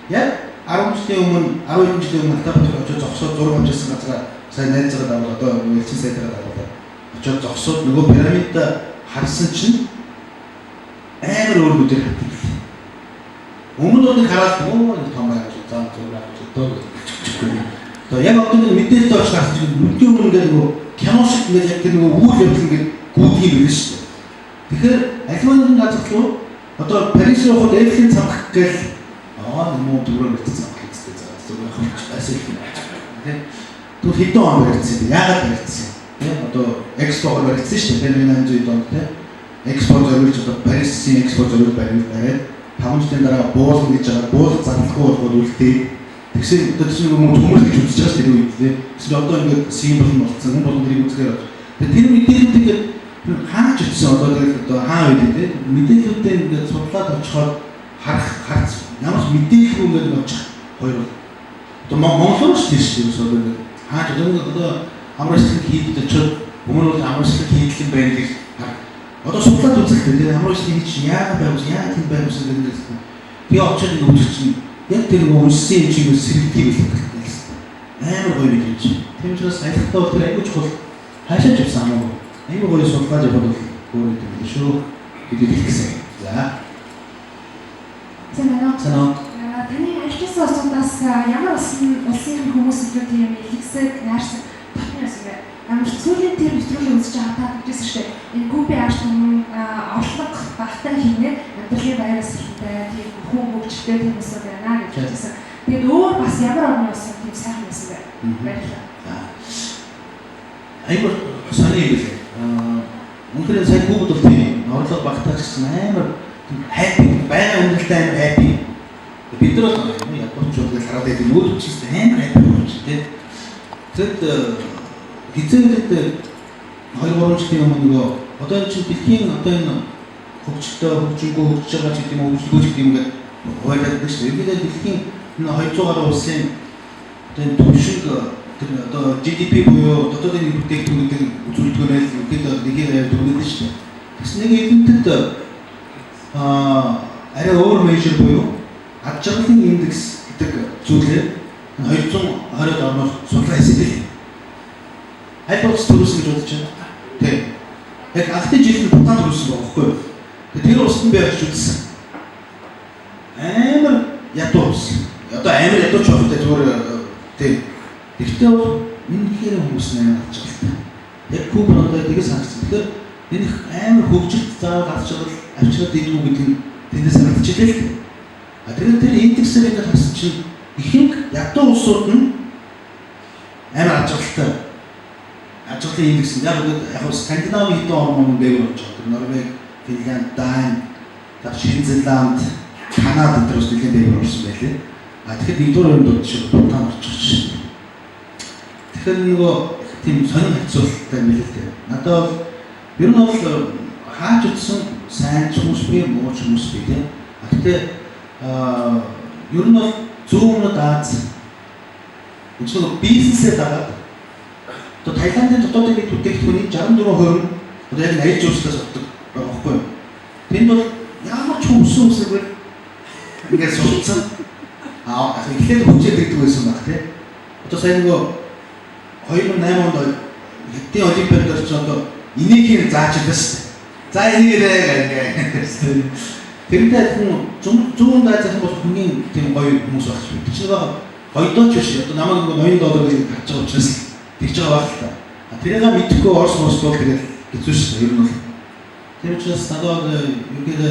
яг 10 жилийн өмнө 12 жилийн өмнө Алтайбаатар очоод зогсоод зураг авчихсан газараа сайн найзгаад аваад одоо элчин сайдраад аваад очоод зогсоод нөгөө пирамид харсан чинь амар өөр бүдээр хатдаг. Өмнө нь нэг хараад нэг том байгаад зам зураг авчих одоо яг одоо мэдээлэлд очиж харсан чинь нүдний өмнө ингээд нөгөө кино шиг ингээд яг тэр нөгөө үйл явдал ингээд гүйдэг юм биш үү. Тэгэхээр альманы газар руу одоо Парис руу хот Эйфелийн цамх гэл муу дүрээр битсэн гэхтэй заа. Зүгээр хэмж асуулт юм. Тэгвэл хэдэн он баригдсан. Яагаад баригдсан? Одоо экспо баригдсан шүү дээ. 1800 онд тийм. Экспо зориулж одоо Парисын экспо зориулж бариад 5 жилийн дараа буулгах гэж байгаа. Буулгах зарлахгүй болгоод үлдээ. Тэгсэн одоо чинь хүмүүс хүмүүс гэж үзэж байгаа шүү дээ үед тийм. Тэгсэн одоо ингээд символ нь болсон. Хүн болгон тэрийг үзгээр. Тэгээд тэр мэдээллүүдийг хааж өчсөн одоо тэгээд одоо хаа үед тийм. Мэдээллүүдээ ингээд судлаад очихоор харц ямар ч мэдээлэл ингээд очих хоёр бол одоо Монголч тийм шүү дээ. Хаач одоо амралт хийдэг очоод өмнө нь амралт хийдэг юм байна гэж одоо судлаад үзэлтэй тийм амралт хийж яагаад байгуулсан яагаад тийм байгуулсан гэдэг би очоод ингээд үзчих чинь яг тэр уншсан юм чигээр сэргэлтийг хэлсэн. амар гоё мэдээж. Тийм учраас аялалтаа бол тэр аягүй чухал хаашаач явсан хамаагүй. Аягүй гоё судалгааж явах бол өөр юм шүү гэдгийг хэлсэн. За. Санаа. Таны альчсан улсуудаас ямар улсын хүмүүс илүү тийм ихсэг, найрсаг татны юмсгээ. Ямар сүүлийн тэр нэвтрүүлэг үзэж байгаа та гэжсэн шүү дээ. Энэ Кубын арт түмэн орлого багтаа хийнэ. Амьдралын баяр ёслолтой тийм хүн хөгжөлтэй тийм юмсууд байна гэж хэлсэн. Тэгээд өөр бас ямар орны улсын тийм сайхан юмсан бэ? Баярлалаа. Аягүй сони юм билээ. Үнэхээр сайн Кубд бол тийм орлого багтаа гэсэн амар happy баян амьдралтай амар happy. Бид нар бол ядуучууд гэж хараад байдаг нүүд чигт амар happy болж тийм. Тэгэд хизээдээ 2-3 жилийн өмнө нөгөө одоо чинь дэлхийн одоо энэ хөгжөлтэй хөгжингөө хөгжиж байгаа ч гэдэг юм уу хөгжлөө ч гэдэг юм ингээд ойлаад байна шүү дээ. Ингээд дэлхийн 200 гаруй улсын одоо энэ төвшинг тэр одоо GDP буюу дотоодын бүтээгдэхүүнүүдийг үзүүлэлтгөөрөл ихэд нэгээр дүгнэдэг шүү дээ. Тэгс нэг эдэнтэд арай өөр measure буюу ад жаргалын индекс гэдэг зүйлээр 220 орноор судлаа хийсэн. Аль болох төрүүлсэн гэж бодож байна. Тийм. Яг анхны жилд Бутан төрүүлсэн байгаа байхгүй юу? Тэр устан би явж үзсэн. Амар ядуу ус. Одоо амар ядуу ч багтай зүгээр тийм. Гэхдээ бол энэ ихэр хүмүүс амар авч байгаа. Яг Куб одоо тэгээ санагдсан. Тэгэхээр энэ амар хөгжилт заавал авч байгаа авчраад идэггүй гэдэг нь тэндээс санагдчихлээ л. Тэр индексээр ингээд харсан чинь ихэнх ядуу улсууд нь амар ажиглалтай. Ажиглалын индекс яг Скандинавын хэдэн орн дээгүүр болж байгаа. Норвеги, Финлянд, Дани, Шинзланд, Канада энэ төрөс нэлийн дээгүүр орсон байлээ. Тэгэхээр нэгдүгээр өрөөнд дутчих Бутан орчих шүү дээ. Тэгэхээр нөгөө тийм сонин хацуулттай мэлэлтэй. Надад бол ер нь бол хаач утсан сайн ч хүмүүс бий, муу ч хүмүүс бий тийм. Гэхдээ ер нь бол зүүн өмнөд Аз энэ нэг бизнесээ дагаад одоо Таиландын дотоодын нэг бүтээгдэхүүний 64% одоо яг нарийн зүйлсээс авдаг байгаа байхгүй юу? Тэнд бол ямар ч хүмсэн үсэгүй ингээд сурцсан. Эхлээд хүчээр дэгдэг байсан баг тийм. Одоо сайн нөгөө 2008 онд хэдийн олимпиадад ч одоо энийг зааж байсан. За энийгээрээ ингээд тэрнтэй хүн зүүн Азийн бол хүний тийм гоё хүмүүс багч бид чинь гоёдооч биш. Одоо намайг нөгөө $80 гэж гарч байгаа учраас тэгж байгаа байх л та. Тэрийг мэдхгүй Орос бол тэгээд хэцүү шүү дээ. Ер нь бол. Тэр учраас надад ергээд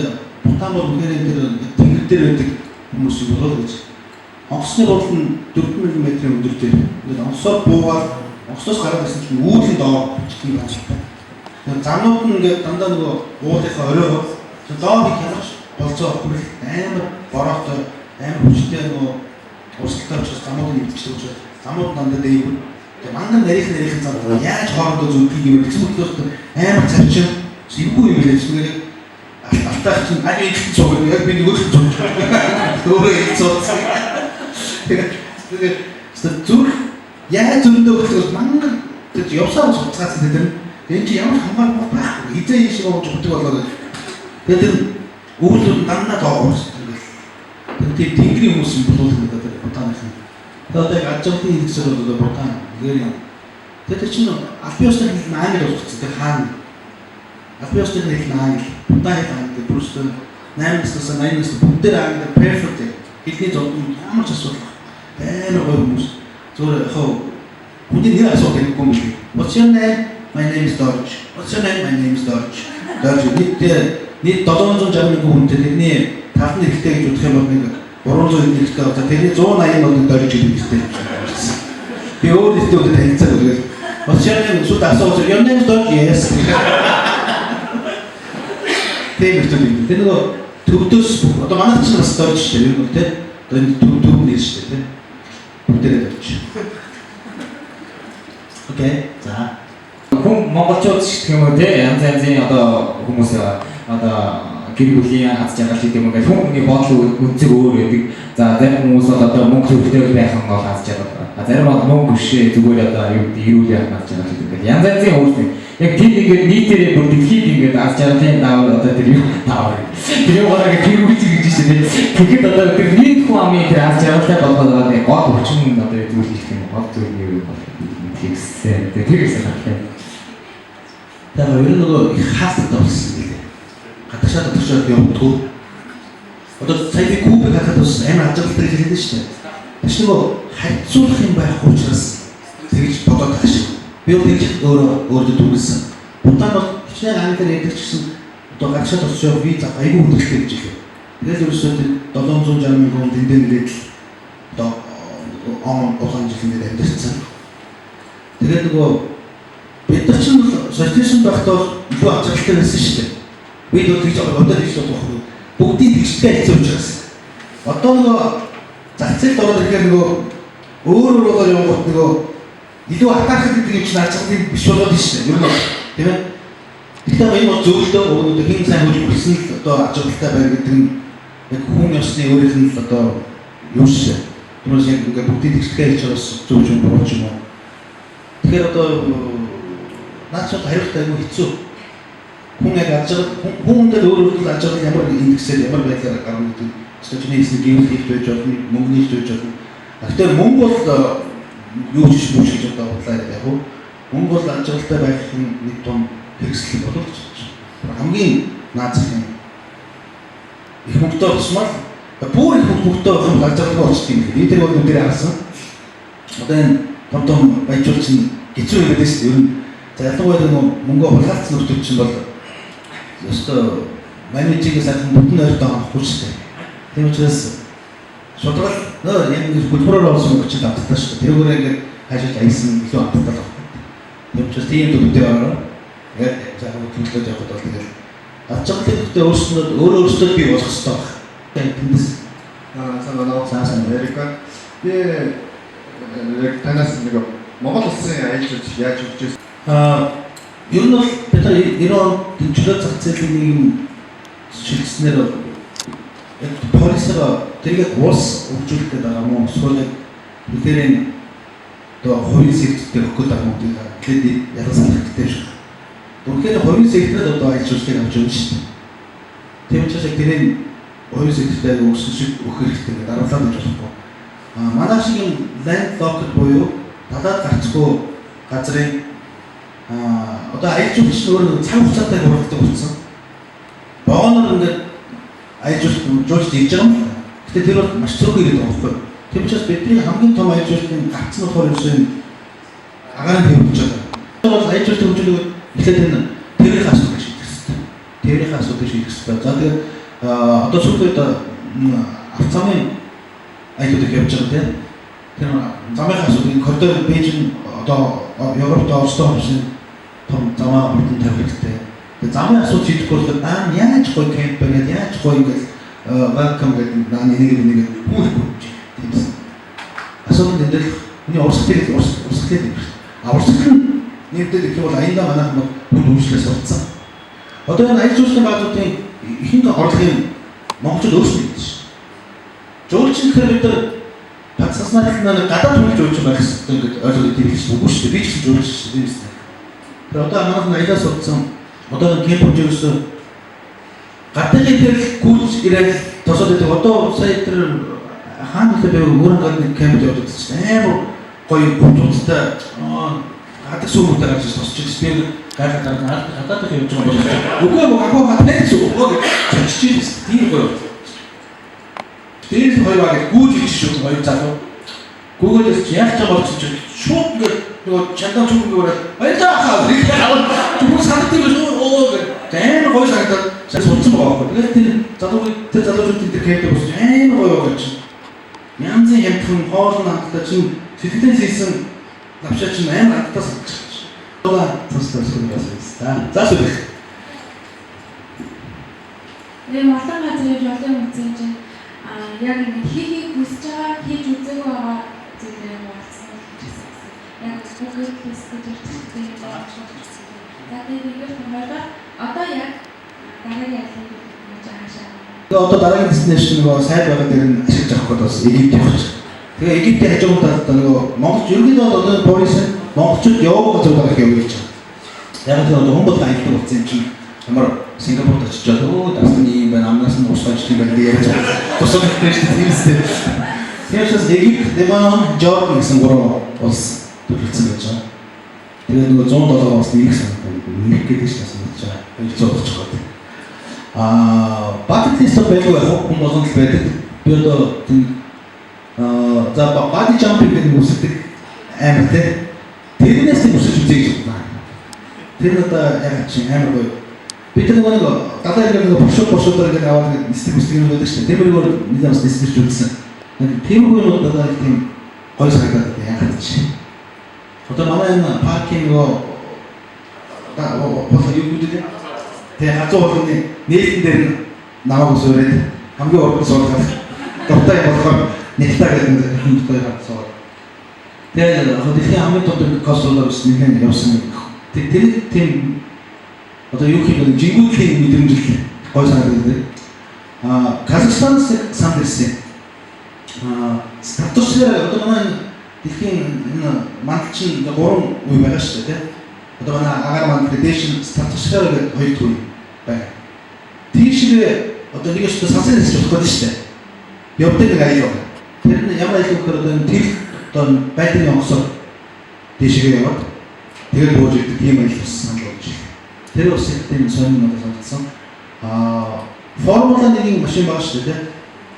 Бутан бол үнээр тэр тэнгэр дээр байдаг хүмүүс юм болоо гэж. Онгоцны бодол нь 4,000 м өдөр дээр. Ингээд онгоцоор буугаад онгоцоос гараад ирсэн чинь үүлэн доор бичсэн байна. Тэгээд замнууд нь ингээд дандаа нөгөө уулынхаа оройгоо доор их ялгаж болцоо хүрэх амар бороотой амар хүчтэй нөгөө урсгалтай учраас замууд нь идчихсэн учраас замууд дандаа дээгүүр манган нарийнх зам яаж хоорондоо зүтгэх юм бэ гэсэн мэтлээ амар царчин эвгүй юм хэлж нэгээр алтаах чинь аль их цог яг би нөгөө цог өөрөө их цог тэгээд зүр яаж зөндөө хөтлөж манган тэр явсаар суцгаас тэр энэ чи ямар хамаагүй байхгүй хизээ шиг болж хөтөг болоод тэгээд үүлүүд дандаа доогоос тэгээд тэнгэрийн хүмүүс юм болоод гэдэг Бутаных нь одоо яг ажлын идэвхтэй одоо Бутан гэрээ. Тэгээд чинь албан ёсны хэл нь англи болчихсон. Тэр хаана? Албан ёсны хэл нь англи. Бутан хэл англи. Бүрсэн 8-аас 80-аас бүгдээр англи perfect. Хэлний зовлон ямар ч асуудал байна гоё хүмүүс. Зүгээр яг хүний нэр асуух хэрэггүй юм шиг. What's your name? My name is Dodge. What's your name? My name is Dodge. Dodge нийт 761 хүнтэй тэрний талны ихтэй гэж бодох юм бол нэг 300 ихтэй одоо тэрний 180 бол Dodge гэдэг ихтэй. Би өөр нэстүүд танилцаад үлээл. Босчааны сүд асууж your name is Dodge? Yes. Тийм их зүйл. Тэр нөгөө төвдөөс одоо манай чинь бас Dodge шүү дээ. Юу нэ? Одоо энэ төв нэр шүү дээ. Бүгдээ Dodge. Окей. За. Хүн монголчууд ч гэх юм уу те янз янзын одоо хүмүүс одоо гэр бүлийн хаз жаргал гэдэг юм ингээд хүний бодол үнцэг өөр байдаг. За зарим хүмүүс бол одоо мөнгө төвтэй байх нь бол хаз жаргал. Зарим бол мөнгө бишээ зүгээр одоо юу гэдэг эрүүл яах хаз жаргал гэдэг. Янз янзын өөрсдөө яг тийм ингээд нийтээрээ бүр дэлхийд ингээд хаз жаргалын даавар одоо тэр юу даавар. Тэр юу гараа гэр бүл гэж чинь. Тэгэхэд одоо тэр нийт хүн амын тэр аз жаргалтай болгоод нэг гол хүчин одоо юу гэх юм гол зүйл юу бол фиксэн. Тэрээс харах. Тэгээ ер нь нөгөө их хаалттай болсон юм лээ. Гадагшаа дотоошоо явдггүй. Одоо сая би кубик хахад бас амар ажиглалтай хэлээд шүү дээ. Тэс нөгөө хайцуулах юм байхгүй учраас тэгж бодоод байгаа шиг. Би тэгж өөрөө дүрсэн. Утаа бол хичнээн англиар ярьдаг ч гэсэн одоо гадагшаа дотоошоо виза айгүй хөдөлгөөнтэй гэж хэлээ. Тэгэл ерөөсөө 760 мянган дэндээ нэгээд одоо он улаан жилээр амьдсан. Тэгээд нөгөө бид нар ч социализм байхдаа илүү ачаалттай байсан шүү дээ. Бид бол тэгж одоо тэгж бодох юм. Бүгдийн тэгжтэй хэлсэн учраас. Одоо нөгөө зах зээлд ороод ирэхээр нөгөө өөр явгот нөгөө илүү атаархад гэдэг юм чинь ачаалтын биш болоод шүү дээ. Ер нь тийм ээ. Тэгэхээр энэ бол зөвлөлтөө одоо хин сайн хөл хүрсэн л одоо ачаалттай байх гэдэг нь яг хүн ёсны өөрийнх нь л одоо юу шүү. Тэрс яг ингээд бүгдийн тэгжтэй хэлж байгаас зөв юм болж юм уу. Тэгэхээр одоо наач хариултаа айгүй хэцүү. Хүн яг ажил хүмүүндээ өөрөөр ажил ямар индексээр ямар байдлаар гарна гэдэг стратегиэс нэг юм хийх байж болно, мөнгөний хийж болно. Тэгэхээр мөнгө бол юу ч биш гэж одоо бодлоо яг уу. Мөнгө бол ажилтай байх нэг том хэрэгсэл боловч хамгийн наацх юм. Их хөнгөтэй болсмал бүр их хөнгөтэй байх юм ажилтай болчих юм. Би тэр бол нүдээр харсан. Одоо энэ том баяжуулч нь хэцүү юм байдаг шүү дээ. За ялангуяа мөнгө хулгайлцсан нөхцөл чинь бол ёстой менежерээс ахын бүтэн ойртоо авахгүй шүү дээ. Тийм учраас шудрал нөө яг нэг хөлбөрөөр олсон мөнгө чинь авталтаа шүү дээ. Тэрүүгээр ингээд хажиж аясан илүү авталтаа байна. Тийм учраас тийм төдөө ороо. Яг заахад төлөвлөж явахад бол тэгээд ачаалттай өөрөөсөө бий болох хэрэгтэй байна. Тэндээс сайн Америка би яг танаас нэг Монгол улсын аялалч яаж өгч ер нь бол бид 90 онд чөлөө зах зээлийн нийгэм шилжснээр яг полисоо тэрийг улс хөгжүүлэх гэдэг юм уу? Эсвэл бидний одоо хувийн сектор өгөх гэдэг юм уу? Тэгээд ялгсан хэрэгтэй шүү. Үнэхээр хувийн секторт одоо аялжуулалтыг авч өгнө шүү дээ. Тийм учраас яг тэрийн хувийн секторт өгсөн шиг өгөх хэрэгтэй гэдэг дараалал гэж болохгүй. Манай шиг юм land locker буюу талаад гарцгүй газрын одоо аялжуулагч өөрөө цаг хугацаатай хуралддаг болсон. Богоноор ингээд аялжуулж хийж байгаа юм. Гэтэ тэр бол маш цөөхөн ирээд байгаа байхгүй. Тийм учраас бидний хамгийн том аялжуулалтын гарц нь болохоор юм агаарын хэмжиж байгаа. Тэр бол аялжуулалт хөгжүүлэх эхлээд энэ тэрийн асуудал шийдэх хэрэгтэй. Тэрийн асуудал шийдэх хэрэгтэй. За тэгээд одоо сүүлд авцамын аялалд явж байгаа тийм. Тэр замын асуудал коридор Бээжин одоо Европт Оростой хэмжээ том замаа бүтэн тавилттай. Тэгээд замын асуудал шийдэхгүй бол яаж гоё кемп байгаад яаж гоё ингээд welcome гэдэг нэг хүүхгүй тиймсэн. Асуудал энэ дээр миний урсгалыг урсгал нь нэгдэл их бол аяндаа манайх хүн үйлчлээс урдсан. Одоо энэ аялал жуулчлалын баазуудын ихэнх орлогын монголчууд өөрсдөө хийдэг шүү. Жуулчин гэхээр бид нар пацаснаар нэг гадаад хүн жуулчин байх хэрэгтэй гэдэг ойлголт хэлж үгүй шүү дээ. Би ч гэсэн жуулч шүү дээ. Тэгэхээр одоо манайх аялаас урдсан одоо кемп хэмжээс гадаад дээр гүйж ирээд тосоод байдаг. Одоо сая тэр хаан хэлээ өөрөөр гадны кемп явуулдаг чинь амар гоё гүтүүдтэй гадаг сүмүүдтэй гарч тосч ирсэн. Би гадаад явж байгаа юм. Үгүй ээ гахуу хатнаа шүү. Чичиж тийм гоё. Тэр хоёр баг гүйж ич шүү. Хоёр залуу. Гүйгээс яаж ч болж чинь шууд ингээд нөгөө чандаа чүмгээр баярлаа хаа. Түр санагдсан биш оо гэдэг. Амар гоё санагдаад сурцсан байгаа байхгүй. Тэгээд тэр залуучууд тэр кемпд босч амар гоё байгаа чинь. Янзын ямтхан хоолн хаттай чинь сэтгэлээс хийсэн лавшаа чинь амар хаттай санагдаж байна. Тусдаа байна. За шүү. Энэ мартан газар явж олон үзэн чинь яг ингэ хийхийг хүсэж байгаа хийж үзээгүй байгаа зүйлээ болсон гэсэн. Яг бүгээр листэж ирчихсэн юм байна. За тэгээд хоёроо одоо яг дараагийн ялгыг хийж хаашаа. Одоо дараагийн destination нөгөө сайд байгаа дээр нь ашиглаж авах гэдэг бас Египт явах. Тэгээ Египтийн хажуудад нөгөө Монголч ерөнхийдөө одоо полис монголчууд явах газар байгаа гэж явж байгаа. Яг тэр одоо хүн болгон аялдаг болсон юм чинь Ямар Сингапурт очиж өө дасны юм байна, амнаас нь усгаж тийм байна гэж тусах хэрэгтэй шүү дээ. Тэрээс Египт, Лебанон, Жордан гэсэн гурван улс төрөлцсөн байж байгаа. Тэгээд нөгөө 107 улс нэг санагдав. Нэг гэдэг чинь санагдаж байгаа. 200 очих гээд. Bucket list байдаг хүн болгонд л байдаг. Би одоо тийм за body jumping гэдэг үсдэг амар те. Тэрнээс нь үсэж үзье гэж байна. Тэр одоо яг чинь амар гоё. Бид нэг гадаа ирэх нэг бошуудаар гэдэг аваад нисдэг юм байдаг шүү дээ. Тэрээр нэг бас нисэрч үзсэн. Тийм үеийн одоо тийм гоё санагдаад яагаад чи. Одоо манай энэ паркинг болох юм гэдэг. Тэгээ хазуу болгоны нээлтэн дээр намайг өсөөрээд хамгийн урд суулгаад дуртай болохоор нэгтаа гэдэг хүнтэй хацаа. Тэгээ хөдөлгөөний хамгийн том костолоор нэхэн явсан. Тэр тийм одоо юу хийх вэ? Жингүүдийн мэдрэмжил гой санагдав. Казахстанаас санд ирсэн. Статусээр одоо манай дэлхийн энэ мандчин 3 үе байгаа шүү дээ. Одоо манай агаар манд дээш статусээр гэдэг 2 үе байна. Тийшээ одоо нэг ч сансар хийж болох гэдэг шүү дээ. Явдаг нэг аял байна. Тэр нь ямар аял гэхээр одоо тэр одоо байдлын онгоцоор дээшээ яваад тэгээд бууж ирдэг тийм аял болсон л болж байна. Тэр бас тийм сонин надад санагдсан. Формула 1-ийн машин байгаа шүү дээ.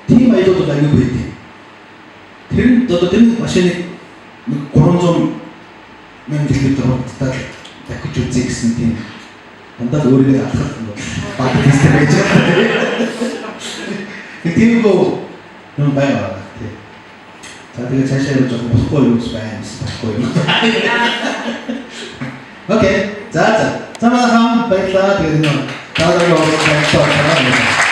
Тийм аялууд аягүй байдаг. Тэр нь одоо тэр машиныг 300 мянган км хурдтай дахиж үзье гэсэн тийм дандаа өөрийгөө алхах юм бол баг хэстэй байж байгаа. Тийм юм байна. За тэгээд цаашаа явж байгаа болохгүй юм байна. Болохгүй юм. Окей. За манай хам баярлалаа. Тэгээд энэ дараагийн удаа